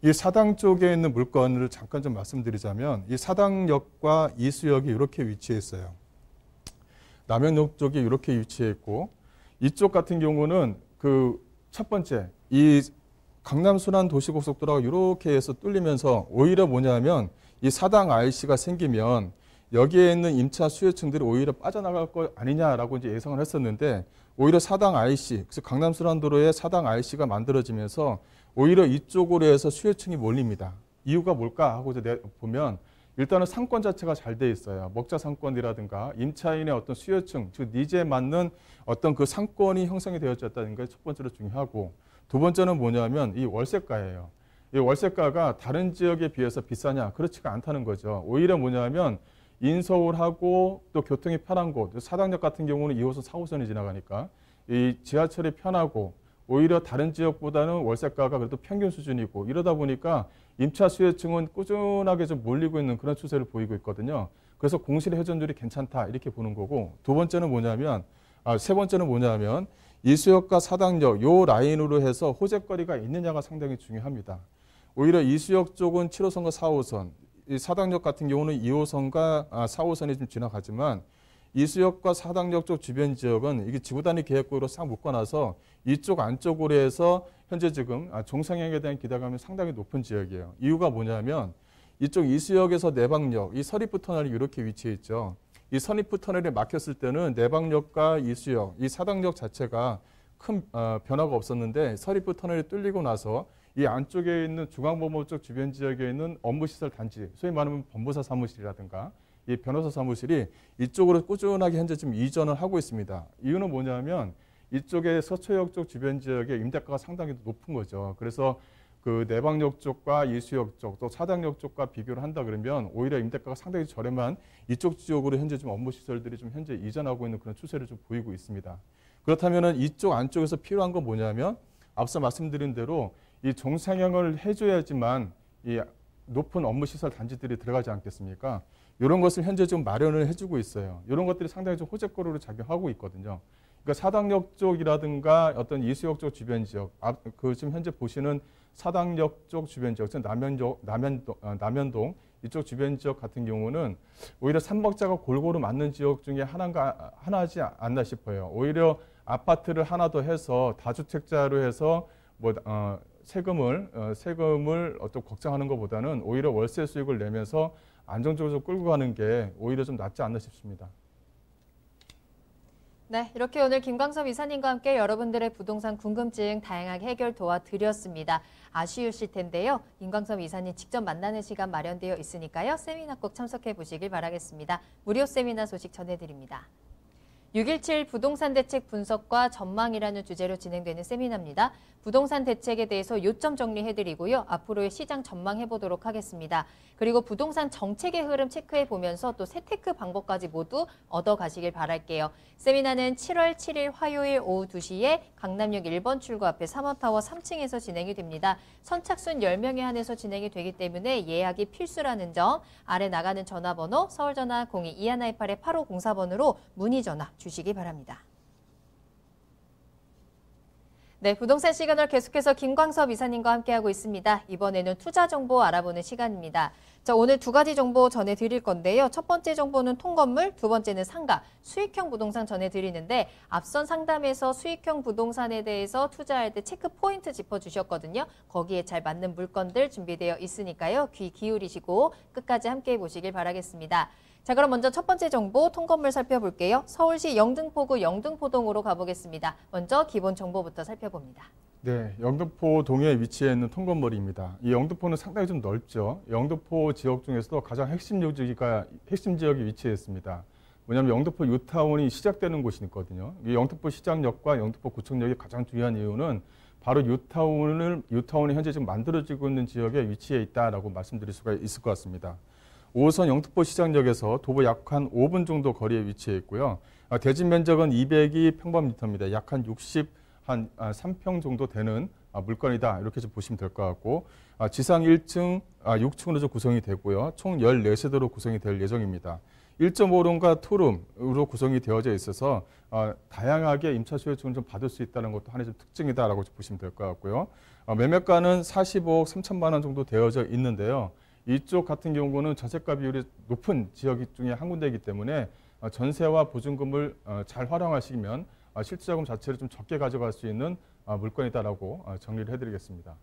이 사당 쪽에 있는 물건을 잠깐 좀 말씀드리자면 이 사당역과 이수역이 이렇게 위치해 있어요. 남영역 쪽이 이렇게 위치해 있고 이쪽 같은 경우는 그 첫 번째 이 강남 순환 도시고속도로가 이렇게 해서 뚫리면서 오히려 뭐냐면 이 사당 IC가 생기면 여기에 있는 임차 수요층들이 오히려 빠져나갈 거 아니냐라고 이제 예상을 했었는데 오히려 사당 IC, 그래서 강남 순환도로에 사당 IC가 만들어지면서 오히려 이쪽으로 해서 수요층이 몰립니다. 이유가 뭘까 하고 이제 보면 일단은 상권 자체가 잘 돼 있어요. 먹자 상권이라든가 임차인의 어떤 수요층, 즉 니즈에 맞는 어떤 그 상권이 형성이 되어졌다는 게 첫 번째로 중요하고 두 번째는 뭐냐면 이 월세가예요. 이 월세가가 다른 지역에 비해서 비싸냐? 그렇지가 않다는 거죠. 오히려 뭐냐면 인서울하고 또 교통이 편한 곳, 사당역 같은 경우는 2호선, 4호선이 지나가니까 이 지하철이 편하고 오히려 다른 지역보다는 월세가가 그래도 평균 수준이고 이러다 보니까 임차 수요층은 꾸준하게 좀 몰리고 있는 그런 추세를 보이고 있거든요. 그래서 공실의 회전율이 괜찮다 이렇게 보는 거고 세 번째는 뭐냐면 이수역과 사당역 요 라인으로 해서 호재거리가 있느냐가 상당히 중요합니다. 오히려 이수역 쪽은 7호선과 4호선, 이 사당역 같은 경우는 2호선과 4호선이 좀 지나가지만 이수역과 사당역 쪽 주변 지역은 이게 지구단위 계획구로 싹 묶어놔서 이쪽 안쪽으로 해서 현재 지금 종상향에 대한 기대감이 상당히 높은 지역이에요. 이유가 뭐냐면 이쪽 이수역에서 내방역, 이 서리프 터널이 이렇게 위치해 있죠. 이 서리프 터널이 막혔을 때는 내방역과 이수역, 이 사당역 자체가 큰 변화가 없었는데 서리프 터널이 뚫리고 나서 이 안쪽에 있는 중앙범법 쪽 주변 지역에 있는 업무시설 단지, 소위 말하면 법무사 사무실이라든가 이 변호사 사무실이 이쪽으로 꾸준하게 현재 지금 이전을 하고 있습니다. 이유는 뭐냐면 이쪽에 서초역 쪽 주변 지역의 임대가가 상당히 높은 거죠. 그래서 그 내방역 쪽과 이수역 쪽, 또 사당역 쪽과 비교를 한다 그러면 오히려 임대가가 상당히 저렴한 이쪽 지역으로 현재 좀 업무시설들이 좀 현재 이전하고 있는 그런 추세를 좀 보이고 있습니다. 그렇다면은 이쪽 안쪽에서 필요한 건 뭐냐면 앞서 말씀드린 대로 이 종상향을 해줘야지만 이 높은 업무시설 단지들이 들어가지 않겠습니까? 이런 것을 현재 좀 마련을 해주고 있어요. 이런 것들이 상당히 좀 호재거리로 작용하고 있거든요. 그러니까 사당역 쪽이라든가 어떤 이수역 쪽 주변 지역, 그 지금 현재 보시는 사당역 쪽 주변 지역, 즉 남현동 이쪽 주변 지역 같은 경우는 오히려 삼박자가 골고루 맞는 지역 중에 하나지 않나 싶어요. 오히려 아파트를 하나 더 해서 다주택자로 해서 세금을 어떤 걱정하는 것보다는 오히려 월세 수익을 내면서 안정적으로 끌고 가는 게 오히려 좀 낫지 않나 싶습니다. 네, 이렇게 오늘 김광섭 이사님과 함께 여러분들의 부동산 궁금증 다양하게 해결 도와드렸습니다. 아쉬우실 텐데요. 김광섭 이사님 직접 만나는 시간 마련되어 있으니까요. 세미나 꼭 참석해 보시길 바라겠습니다. 무료 세미나 소식 전해드립니다. 6.17 부동산 대책 분석과 전망이라는 주제로 진행되는 세미나입니다. 부동산 대책에 대해서 요점 정리해드리고요. 앞으로의 시장 전망해보도록 하겠습니다. 그리고 부동산 정책의 흐름 체크해보면서 또 세테크 방법까지 모두 얻어가시길 바랄게요. 세미나는 7월 7일 화요일 오후 2시에 강남역 1번 출구 앞에 3원타워 3층에서 진행이 됩니다. 선착순 10명에 한해서 진행이 되기 때문에 예약이 필수라는 점, 아래 나가는 전화번호 서울전화 02-2128-8504번으로 문의 전화 주시기 바랍니다. 네, 부동산 시그널 계속해서 김광섭 이사님과 함께하고 있습니다. 이번에는 투자 정보 알아보는 시간입니다. 자, 오늘 두 가지 정보 전해드릴 건데요. 첫 번째 정보는 통건물, 두 번째는 상가, 수익형 부동산 전해드리는데 앞선 상담에서 수익형 부동산에 대해서 투자할 때 체크 포인트 짚어주셨거든요. 거기에 잘 맞는 물건들 준비되어 있으니까요. 귀 기울이시고 끝까지 함께해 보시길 바라겠습니다. 자, 그럼 먼저 첫 번째 정보 통건물 살펴볼게요. 서울시 영등포구 영등포동으로 가보겠습니다. 먼저 기본 정보부터 살펴봅니다. 네, 영등포동에 위치해 있는 통건물입니다. 이 영등포는 상당히 좀 넓죠. 영등포 지역 중에서도 가장 핵심 지역이 위치해 있습니다. 뭐냐면 영등포 유타운이 시작되는 곳이 있거든요. 이 영등포 시장역과 영등포 구청역이 가장 중요한 이유는 바로 유타운이 현재 지금 만들어지고 있는 지역에 위치해 있다라고 말씀드릴 수가 있을 것 같습니다. 5호선 영등포 시장역에서 도보 약 한 5분 정도 거리에 위치해 있고요. 대지 면적은 202평방미터입니다. 약 한 3평 정도 되는 물건이다. 이렇게 좀 보시면 될 것 같고, 지상 1층, 6층으로 좀 구성이 되고요. 총 14세대로 구성이 될 예정입니다. 1.5룸과 2룸으로 구성이 되어져 있어서 다양하게 임차 수요층을 좀 받을 수 있다는 것도 하나의 좀 특징이다라고 보시면 될 것 같고요. 매매가는 45억 3천만 원 정도 되어져 있는데요. 이쪽 같은 경우는 전세가 비율이 높은 지역 중에 한 군데이기 때문에 전세와 보증금을 잘 활용하시면 실질자금 자체를 좀 적게 가져갈 수 있는 물건이다라고 정리를 해드리겠습니다.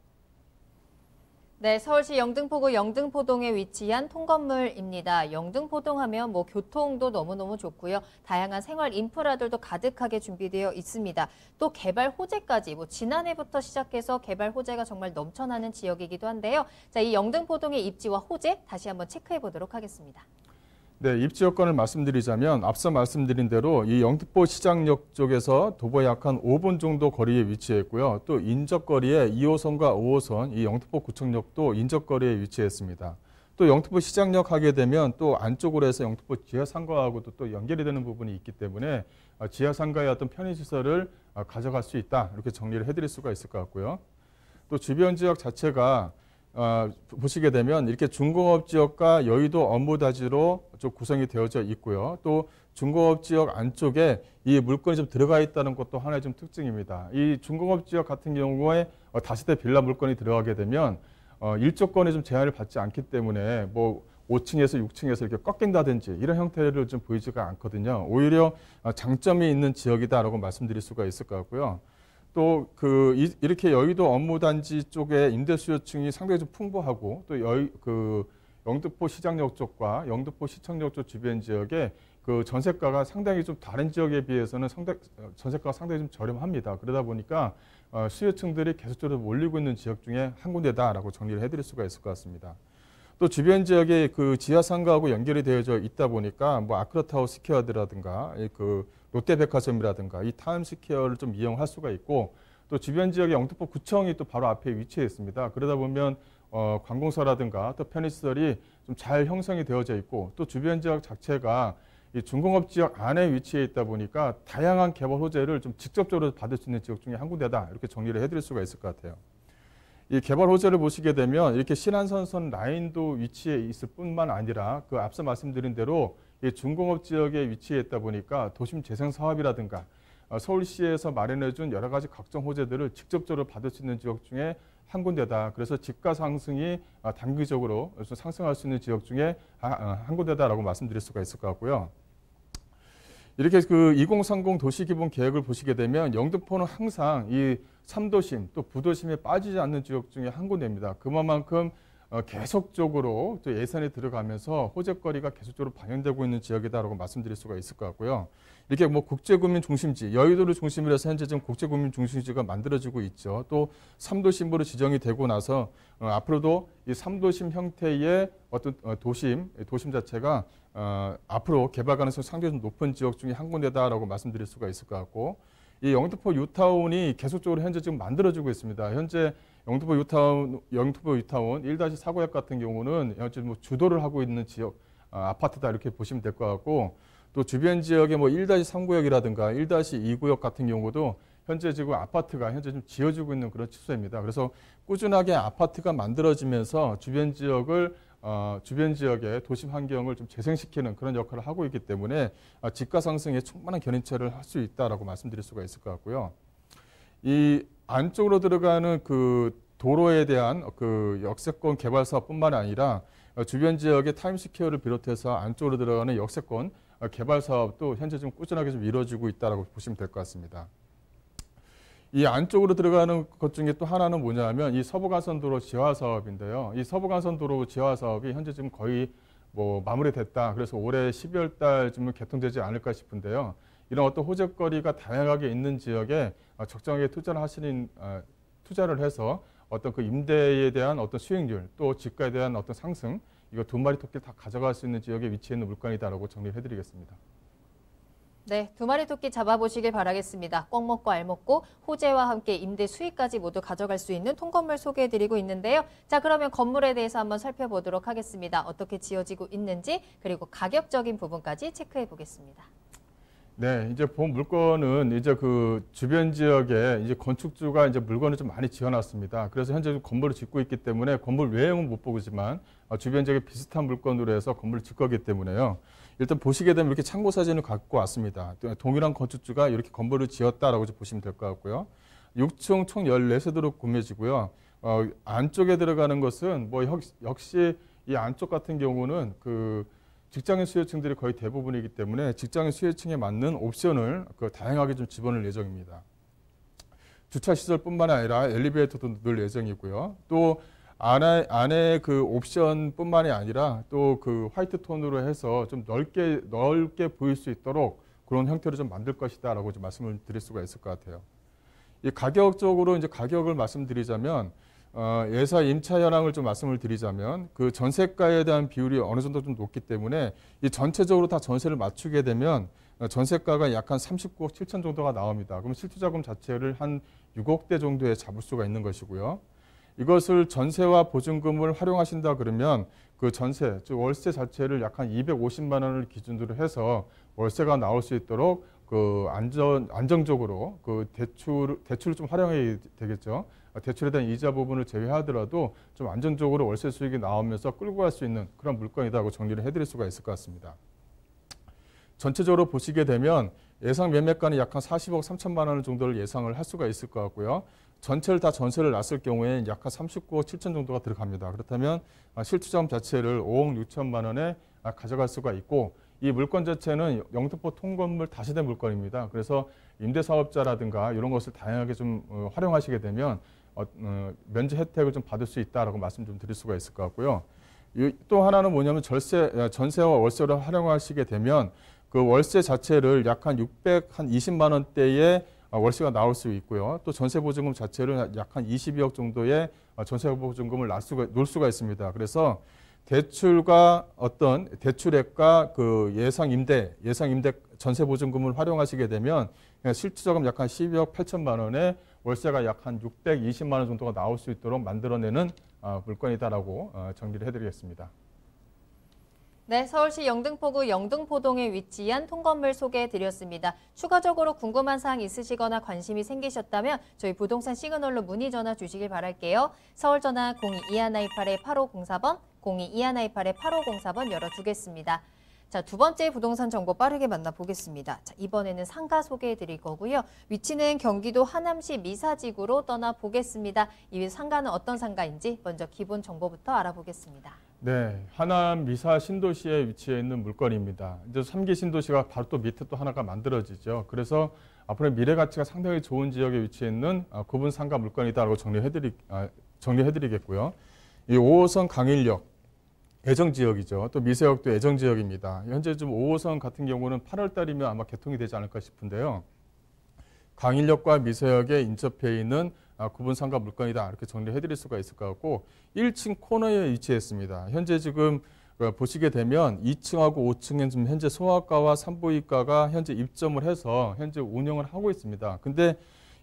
네, 서울시 영등포구 영등포동에 위치한 통건물입니다. 영등포동 하면 뭐 교통도 너무너무 좋고요. 다양한 생활 인프라들도 가득하게 준비되어 있습니다. 또 개발 호재까지 지난해부터 시작해서 개발 호재가 정말 넘쳐나는 지역이기도 한데요. 자, 이 영등포동의 입지와 호재 다시 한번 체크해 보도록 하겠습니다. 네, 입지 여건을 말씀드리자면 앞서 말씀드린 대로 이 영등포 시장역 쪽에서 도보 약 한 5분 정도 거리에 위치해 있고요. 또 인접거리에 2호선과 5호선, 이 영등포 구청역도 인접거리에 위치했습니다. 또 영등포 시장역 하게 되면 또 안쪽으로 해서 영등포 지하상가하고도 또 연결이 되는 부분이 있기 때문에 지하상가의 어떤 편의시설을 가져갈 수 있다. 이렇게 정리를 해드릴 수가 있을 것 같고요. 또 주변 지역 자체가 보시게 되면 이렇게 중공업 지역과 여의도 업무다지로 좀 구성이 되어져 있고요. 또 중공업 지역 안쪽에 이 물건이 좀 들어가 있다는 것도 하나의 좀 특징입니다. 이 중공업 지역 같은 경우에 다세대 빌라 물건이 들어가게 되면 일조권에 좀 제한을 받지 않기 때문에 뭐 5층에서 6층에서 이렇게 꺾인다든지 이런 형태를 좀 보이지가 않거든요. 오히려 장점이 있는 지역이다라고 말씀드릴 수가 있을 것 같고요. 또 이렇게 여의도 업무단지 쪽에 임대 수요층이 상당히 좀 풍부하고 또 영등포 시장역 쪽과 영등포 시청역 쪽 주변 지역에 그 전세가가 상당히 좀 다른 지역에 비해서는 전세가가 상당히 좀 저렴합니다. 그러다 보니까 수요층들이 계속적으로 몰리고 있는 지역 중에 한 군데다라고 정리를 해드릴 수가 있을 것 같습니다. 또 주변 지역에 그 지하상가하고 연결이 되어져 있다 보니까 뭐 아크로타워 스퀘어라든가 롯데백화점이라든가 이 타임스퀘어를 좀 이용할 수가 있고 또 주변 지역에 영등포 구청이 또 바로 앞에 위치해 있습니다. 그러다 보면 관공서라든가 또 편의시설이 좀 잘 형성이 되어져 있고 또 주변 지역 자체가 이 중공업 지역 안에 위치해 있다 보니까 다양한 개발 호재를 좀 직접적으로 받을 수 있는 지역 중에 한 군데다 이렇게 정리를 해드릴 수가 있을 것 같아요. 이 개발 호재를 보시게 되면 이렇게 신안선선 라인도 위치해 있을 뿐만 아니라 그 앞서 말씀드린 대로 이 중공업 지역에 위치해 있다 보니까 도심 재생 사업이라든가 서울시에서 마련해준 여러 가지 각종 호재들을 직접적으로 받을 수 있는 지역 중에 한 군데다. 그래서 집가 상승이 단기적으로 상승할 수 있는 지역 중에 한 군데다라고 말씀드릴 수가 있을 것 같고요. 이렇게 그 2030 도시기본 계획을 보시게 되면 영등포는 항상 이 3도심 또 부도심에 빠지지 않는 지역 중에 한 군데입니다. 그만큼 계속적으로 또 예산이 들어가면서 호재거리가 계속적으로 반영되고 있는 지역이다라고 말씀드릴 수가 있을 것 같고요. 이렇게 뭐 국제구민 중심지, 여의도를 중심으로 해서 현재 지금 국제구민 중심지가 만들어지고 있죠. 또 3도심으로 지정이 되고 나서 앞으로도 이 3도심 형태의 어떤 도심 자체가 앞으로 개발 가능성이 상당히 좀 높은 지역 중에 한 군데다라고 말씀드릴 수가 있을 것 같고, 이 영등포 유타운이 계속적으로 현재 지금 만들어지고 있습니다. 현재 영등포 유타운 1-4구역 같은 경우는 현재 뭐 주도를 하고 있는 지역 아파트다 이렇게 보시면 될 것 같고, 또 주변 지역의 뭐 1-3구역이라든가 1-2구역 같은 경우도 현재 지금 아파트가 현재 좀 지어지고 있는 그런 추세입니다. 그래서 꾸준하게 아파트가 만들어지면서 주변 지역의 도심 환경을 좀 재생시키는 그런 역할을 하고 있기 때문에 집가 상승에 충분한 견인차를 할 수 있다라고 말씀드릴 수가 있을 것 같고요. 이 안쪽으로 들어가는 그 도로에 대한 그 역세권 개발 사업뿐만 아니라 주변 지역의 타임스퀘어를 비롯해서 안쪽으로 들어가는 역세권 개발 사업도 현재 좀 꾸준하게 좀 이루어지고 있다라고 보시면 될 것 같습니다. 이 안쪽으로 들어가는 것 중에 또 하나는 뭐냐면 이 서부간선도로 지화 사업인데요. 이 서부간선도로 지화 사업이 현재 지금 거의 뭐 마무리됐다. 그래서 올해 12월 달쯤은 개통되지 않을까 싶은데요. 이런 어떤 호재거리가 다양하게 있는 지역에 적정하게 투자를 해서 어떤 그 임대에 대한 어떤 수익률 또 집가에 대한 어떤 상승 이거 두 마리 토끼를 다 가져갈 수 있는 지역에 위치해 있는 물건이다라고 정리를 해드리겠습니다. 네, 두 마리 토끼 잡아보시길 바라겠습니다. 꽉 먹고 알 먹고 호재와 함께 임대 수익까지 모두 가져갈 수 있는 통건물 소개해드리고 있는데요. 자, 그러면 건물에 대해서 한번 살펴보도록 하겠습니다. 어떻게 지어지고 있는지 그리고 가격적인 부분까지 체크해 보겠습니다. 네, 이제 본 물건은 이제 그 주변 지역에 이제 건축주가 이제 물건을 좀 많이 지어놨습니다. 그래서 현재 건물을 짓고 있기 때문에 건물 외형은 못 보지만 주변 지역에 비슷한 물건으로 해서 건물을 짓 거기 때문에요. 일단 보시게 되면 이렇게 참고 사진을 갖고 왔습니다. 동일한 건축주가 이렇게 건물을 지었다라고 보시면 될 것 같고요. 6층 총 14세대로 구매지고요. 안쪽에 들어가는 것은 뭐 역시 이 안쪽 같은 경우는 그 직장인 수요층들이 거의 대부분이기 때문에 직장인 수요층에 맞는 옵션을 다양하게 좀 집어넣을 예정입니다. 주차 시설뿐만 아니라 엘리베이터도 넣을 예정이고요. 또 안에 그 옵션뿐만이 아니라 또 그 화이트 톤으로 해서 좀 넓게 보일 수 있도록 그런 형태로 좀 만들 것이다라고 좀 말씀을 드릴 수가 있을 것 같아요. 이 가격적으로 이제 가격을 말씀드리자면 예사 임차 현황을 좀 말씀을 드리자면 그 전세가에 대한 비율이 어느 정도 좀 높기 때문에 이 전체적으로 다 전세를 맞추게 되면 전세가가 약 한 39억 7천 정도가 나옵니다. 그럼 실투자금 자체를 한 6억대 정도에 잡을 수가 있는 것이고요. 이것을 전세와 보증금을 활용하신다 그러면 그 전세, 즉 월세 자체를 약 한 250만 원을 기준으로 해서 월세가 나올 수 있도록 그 안정적으로 그 대출을 좀 활용해야 되겠죠. 대출에 대한 이자 부분을 제외하더라도 좀 안정적으로 월세 수익이 나오면서 끌고 갈 수 있는 그런 물건이라고 정리를 해드릴 수가 있을 것 같습니다. 전체적으로 보시게 되면 예상 매매가는 약 한 40억 3천만 원 정도를 예상을 할 수가 있을 것 같고요. 전체를 다 전세를 놨을 경우에 약 한 39억 7천 정도가 들어갑니다. 그렇다면 실투자금 자체를 5억 6천만 원에 가져갈 수가 있고 이 물건 자체는 영등포 통건물 다세대 물건입니다. 그래서 임대사업자라든가 이런 것을 다양하게 좀 활용하시게 되면 면제 혜택을 좀 받을 수 있다라고 말씀 좀 드릴 수가 있을 것 같고요. 또 하나는 뭐냐면 전세와 월세를 활용하시게 되면 그 월세 자체를 약 한 620만 원대의 월세가 나올 수 있고요. 또 전세 보증금 자체를 약 한 22억 정도의 전세 보증금을 놓을 수가 있습니다. 그래서 대출과 어떤 대출액과 그 예상 임대 전세 보증금을 활용하시게 되면 실투자금 약 한 12억 8천만 원에 월세가 약 한 620만 원 정도가 나올 수 있도록 만들어내는 물건이다라고 정리를 해드리겠습니다. 네, 서울시 영등포구 영등포동에 위치한 통건물 소개해드렸습니다. 추가적으로 궁금한 사항 있으시거나 관심이 생기셨다면 저희 부동산 시그널로 문의 전화 주시길 바랄게요. 서울 전화 02-2128-8504번, 02-2128-8504번 열어두겠습니다. 자, 두 번째 부동산 정보 빠르게 만나보겠습니다. 자, 이번에는 상가 소개해드릴 거고요. 위치는 경기도 하남시 미사지구로 떠나보겠습니다. 이 상가는 어떤 상가인지 먼저 기본 정보부터 알아보겠습니다. 네, 하남 미사 신도시에 위치해 있는 물건입니다. 이제 3기 신도시가 바로 또 밑에 또 하나가 만들어지죠. 그래서 앞으로 미래 가치가 상당히 좋은 지역에 위치해 있는 구분 상가 물건이다라고 정리해드리겠고요. 이 5호선 강일역 애정 지역이죠. 또 미세역도 애정 지역입니다. 현재 좀 5호선 같은 경우는 8월 달이면 아마 개통이 되지 않을까 싶은데요. 강일역과 미세역에 인접해 있는 구분 상가 물건이다 이렇게 정리해드릴 수가 있을 것 같고 1층 코너에 위치했습니다. 현재 지금 보시게 되면 2층하고 5층엔 지금 현재 소아과와 산부인과가 현재 입점을 해서 현재 운영을 하고 있습니다. 근데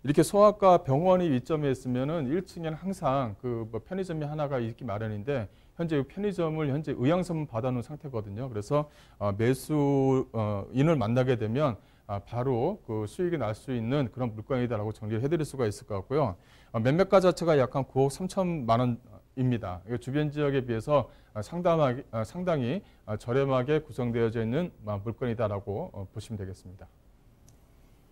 이렇게 소아과 병원이 입점해 있으면은 1층에는 항상 그 편의점이 하나가 있기 마련인데 현재 편의점을 현재 의향선 받아놓은 상태거든요. 그래서 매수인을 만나게 되면 바로 그 수익이 날 수 있는 그런 물건이다라고 정리를 해드릴 수가 있을 것 같고요. 매매가 자체가 약 한 9억 3천만 원입니다. 주변 지역에 비해서 상당히 저렴하게 구성되어져 있는 물건이다라고 보시면 되겠습니다.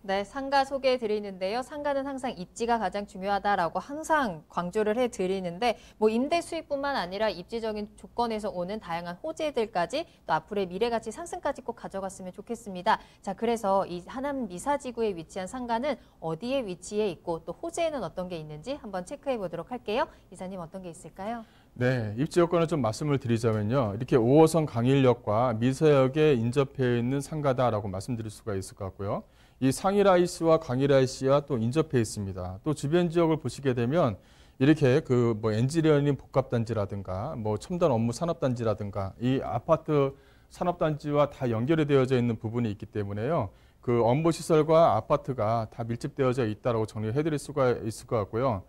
네, 상가 소개해 드리는데요. 상가는 항상 입지가 가장 중요하다라고 항상 강조를 해 드리는데 뭐 임대 수익뿐만 아니라 입지적인 조건에서 오는 다양한 호재들까지 또 앞으로의 미래 가치 상승까지 꼭 가져갔으면 좋겠습니다. 자, 그래서 이 하남 미사지구에 위치한 상가는 어디에 위치해 있고 또 호재에는 어떤 게 있는지 한번 체크해 보도록 할게요. 이사님 어떤 게 있을까요? 네, 입지 여건을 좀 말씀을 드리자면요. 이렇게 5호선 강일역과 미세역에 인접해 있는 상가다라고 말씀드릴 수가 있을 것 같고요. 이 상일IC와 강일IC와 또 인접해 있습니다. 또 주변 지역을 보시게 되면 이렇게 그 엔지니어링 복합단지라든가 첨단 업무 산업단지라든가 이 아파트 산업단지와 다 연결이 되어져 있는 부분이 있기 때문에요. 그 업무시설과 아파트가 다 밀집되어져 있다라고 정리해드릴 수가 있을 것 같고요.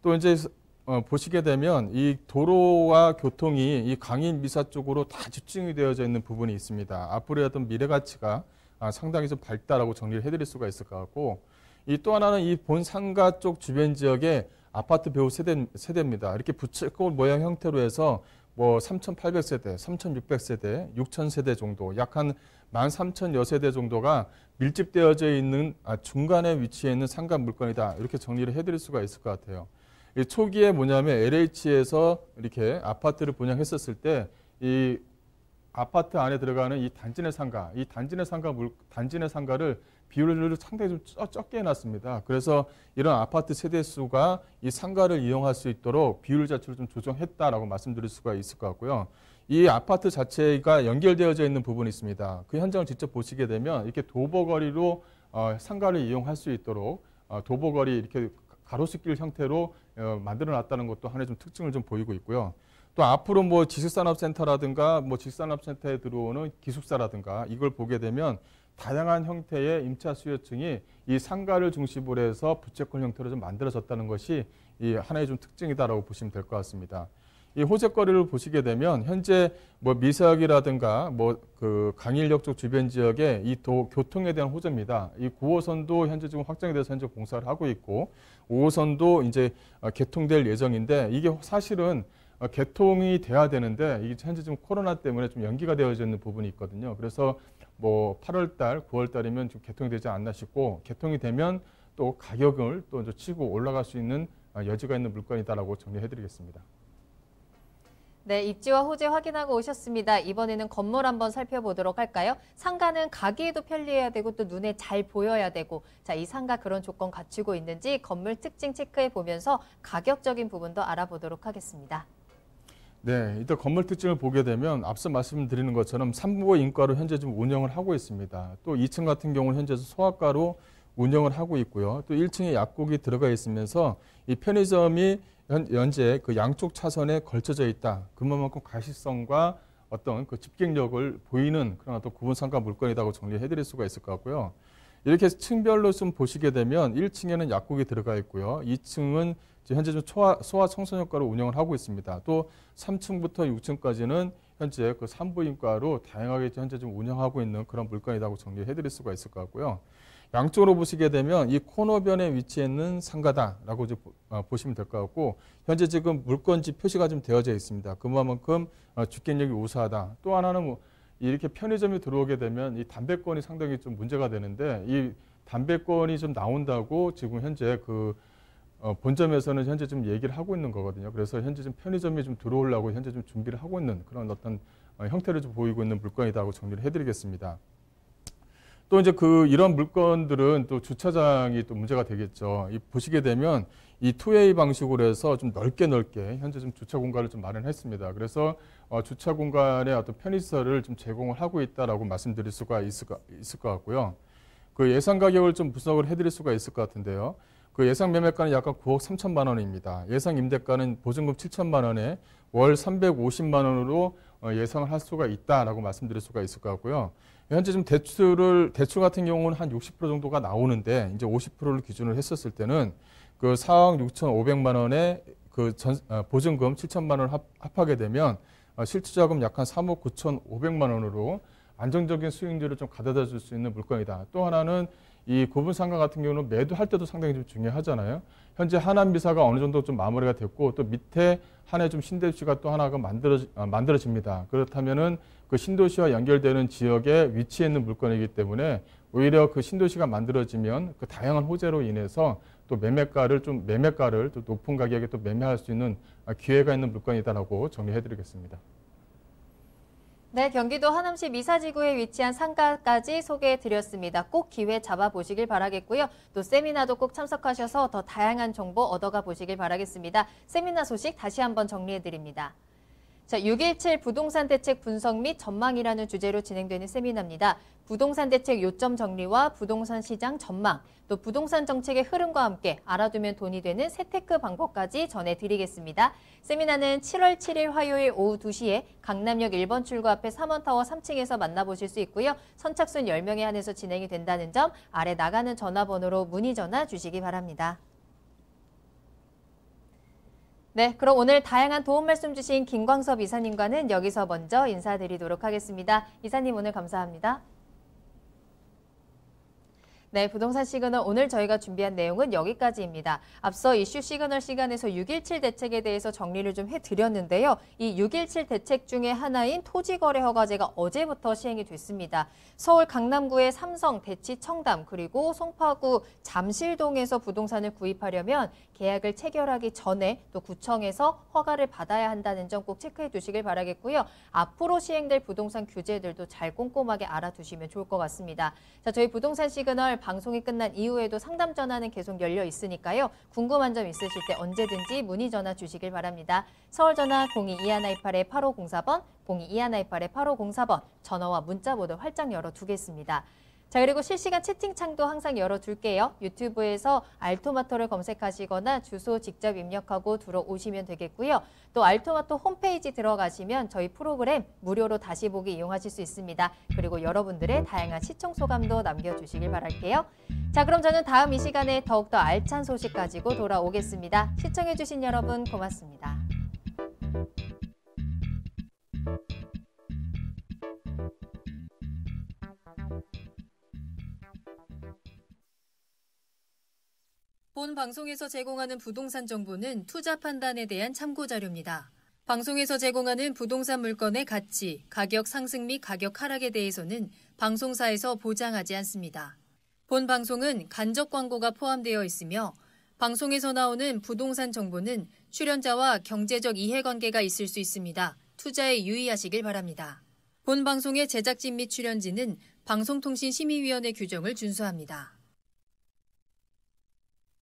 또 이제 보시게 되면 이 도로와 교통이 이 강인 미사 쪽으로 다 집중이 되어져 있는 부분이 있습니다. 앞으로의 어떤 미래 가치가 상당히 좀 밝다라고 정리를 해드릴 수가 있을 것 같고, 이 또 하나는 이 본 상가 쪽 주변 지역의 아파트 배후 세대입니다. 이렇게 부채꼴 모양 형태로 해서 뭐 3,800세대, 3,600세대, 6,000세대 정도, 약 한 13,000여 세대 정도가 밀집되어져 있는 중간에 위치해 있는 상가 물건이다. 이렇게 정리를 해드릴 수가 있을 것 같아요. 이 초기에 뭐냐면 LH에서 이렇게 아파트를 분양했었을 때 이 아파트 안에 들어가는 이 단지 내 상가를 비율을 상당히 좀 적게 해놨습니다. 그래서 이런 아파트 세대 수가 이 상가를 이용할 수 있도록 비율 자체를 좀 조정했다라고 말씀드릴 수가 있을 것 같고요. 이 아파트 자체가 연결되어져 있는 부분이 있습니다. 그 현장을 직접 보시게 되면 이렇게 도보거리로 상가를 이용할 수 있도록 도보거리 이렇게 가로수길 형태로 만들어놨다는 것도 하나의 좀 특징을 좀 보이고 있고요. 또 앞으로 뭐 지식산업센터라든가 뭐 지식산업센터에 들어오는 기숙사라든가 이걸 보게 되면 다양한 형태의 임차 수요층이 이 상가를 중심으로 해서 부채꼴 형태로 좀 만들어졌다는 것이 이 하나의 좀 특징이다라고 보시면 될 것 같습니다. 이 호재거리를 보시게 되면 현재 뭐 미사역이라든가 뭐 그 강일역 쪽 주변 지역에 이 교통에 대한 호재입니다. 이 9호선도 현재 지금 확정이 돼서 현재 공사를 하고 있고 5호선도 이제 개통될 예정인데 이게 사실은 개통이 돼야 되는데 이게 현재 지금 코로나 때문에 좀 연기가 되어져 있는 부분이 있거든요. 그래서 뭐 8월 달, 9월 달이면 좀 개통이 되지 않나 싶고 개통이 되면 또 가격을 또 이제 치고 올라갈 수 있는 여지가 있는 물건이다라고 정리해드리겠습니다. 네, 입지와 호재 확인하고 오셨습니다. 이번에는 건물 한번 살펴보도록 할까요? 상가는 가기에도 편리해야 되고 또 눈에 잘 보여야 되고, 자, 이 상가 그런 조건 갖추고 있는지 건물 특징 체크해 보면서 가격적인 부분도 알아보도록 하겠습니다. 네, 이때 건물 특징을 보게 되면 앞서 말씀드리는 것처럼 3부 인가로 현재 좀 운영을 하고 있습니다. 또 2층 같은 경우는 현재 소아과로 운영을 하고 있고요. 또 1층에 약국이 들어가 있으면서 이 편의점이 현재 그 양쪽 차선에 걸쳐져 있다. 그만큼 가시성과 어떤 그 집객력을 보이는 그런 어떤 구분상가 물건이라고 정리해드릴 수가 있을 것 같고요. 이렇게 층별로 좀 보시게 되면 1층에는 약국이 들어가 있고요. 2층은 현재 좀 소아 청소년과로 운영을 하고 있습니다. 또 3층부터 6층까지는 현재 그 산부인과로 다양하게 현재 좀 운영하고 있는 그런 물건이라고 정리해드릴 수가 있을 것 같고요. 양쪽으로 보시게 되면 이 코너변에 위치해 있는 상가다라고 보시면 될 것 같고 현재 지금 물건지 표시가 좀 되어져 있습니다. 그만큼 주택력이 우수하다. 또 하나는 뭐 이렇게 편의점이 들어오게 되면 이 담배권이 상당히 좀 문제가 되는데 이 담배권이 좀 나온다고 지금 현재 그 본점에서는 현재 좀 얘기를 하고 있는 거거든요. 그래서 현재 좀 편의점이 좀 들어오려고 현재 좀 준비를 하고 있는 그런 어떤 형태를 좀 보이고 있는 물건이라고 정리를 해드리겠습니다. 또 이제 이런 물건들은 또 주차장이 또 문제가 되겠죠. 보시게 되면 이 투웨이 방식으로 해서 좀 넓게 현재 좀 주차 공간을 좀 마련했습니다. 그래서 주차 공간에 어떤 편의시설을 좀 제공을 하고 있다라고 말씀드릴 수가 있을 것 같고요. 그 예상 가격을 좀 분석을 해드릴 수가 있을 것 같은데요. 그 예상 매매가는 약간 9억 3천만 원입니다. 예상 임대가는 보증금 7천만 원에 월 350만 원으로 예상을 할 수가 있다라고 말씀드릴 수가 있을 것 같고요. 현재 좀 대출 같은 경우는 한 60% 정도가 나오는데 이제 50%를 기준으로 했었을 때는 그 4억 6,500만 원에 그 보증금 7천만 원을 합하게 되면 실투자금 약 한 3억 9,500만 원으로 안정적인 수익률을 좀 가져다 줄 수 있는 물건이다. 또 하나는 이 구분상가 같은 경우는 매도할 때도 상당히 좀 중요하잖아요. 현재 하남미사가 어느 정도 좀 마무리가 됐고 또 밑에 한해 좀 신도시가 또 하나가 만들어집니다. 그렇다면은 그 신도시와 연결되는 지역에 위치해 있는 물건이기 때문에 오히려 그 신도시가 만들어지면 그 다양한 호재로 인해서 또 매매가를 또 높은 가격에 또 매매할 수 있는 기회가 있는 물건이다라고 정리해드리겠습니다. 네, 경기도 하남시 미사지구에 위치한 상가까지 소개해드렸습니다. 꼭 기회 잡아보시길 바라겠고요. 또 세미나도 꼭 참석하셔서 더 다양한 정보 얻어가 보시길 바라겠습니다. 세미나 소식 다시 한번 정리해드립니다. 자, 6.17 부동산 대책 분석 및 전망이라는 주제로 진행되는 세미나입니다. 부동산 대책 요점 정리와 부동산 시장 전망, 또 부동산 정책의 흐름과 함께 알아두면 돈이 되는 세테크 방법까지 전해드리겠습니다. 세미나는 7월 7일 화요일 오후 2시에 강남역 1번 출구 앞에 3원타워 3층에서 만나보실 수 있고요. 선착순 10명에 한해서 진행이 된다는 점 아래 나가는 전화번호로 문의 전화 주시기 바랍니다. 네, 그럼 오늘 다양한 도움 말씀 주신 김광섭 이사님과는 여기서 먼저 인사드리도록 하겠습니다. 이사님 오늘 감사합니다. 네, 부동산 시그널 오늘 저희가 준비한 내용은 여기까지입니다. 앞서 이슈 시그널 시간에서 6.17 대책에 대해서 정리를 좀 해드렸는데요. 이 6.17 대책 중에 하나인 토지거래 허가제가 어제부터 시행이 됐습니다. 서울 강남구의 삼성, 대치, 청담, 그리고 송파구 잠실동에서 부동산을 구입하려면 계약을 체결하기 전에 또 구청에서 허가를 받아야 한다는 점 꼭 체크해 두시길 바라겠고요. 앞으로 시행될 부동산 규제들도 잘 꼼꼼하게 알아두시면 좋을 것 같습니다. 자, 저희 부동산 시그널 방송이 끝난 이후에도 상담 전화는 계속 열려 있으니까요. 궁금한 점 있으실 때 언제든지 문의 전화 주시길 바랍니다. 서울 전화 02-2128-8504번, 02-2128-8504번 전화와 문자 모두 활짝 열어두겠습니다. 자, 그리고 실시간 채팅창도 항상 열어둘게요. 유튜브에서 알토마토를 검색하시거나 주소 직접 입력하고 들어오시면 되겠고요. 또 알토마토 홈페이지 들어가시면 저희 프로그램 무료로 다시 보기 이용하실 수 있습니다. 그리고 여러분들의 다양한 시청 소감도 남겨주시길 바랄게요. 자, 그럼 저는 다음 이 시간에 더욱더 알찬 소식 가지고 돌아오겠습니다. 시청해주신 여러분 고맙습니다. 본 방송에서 제공하는 부동산 정보는 투자 판단에 대한 참고 자료입니다. 방송에서 제공하는 부동산 물건의 가치, 가격 상승 및 가격 하락에 대해서는 방송사에서 보장하지 않습니다. 본 방송은 간접 광고가 포함되어 있으며 방송에서 나오는 부동산 정보는 출연자와 경제적 이해관계가 있을 수 있습니다. 투자에 유의하시길 바랍니다. 본 방송의 제작진 및 출연진은 방송통신심의위원회 규정을 준수합니다.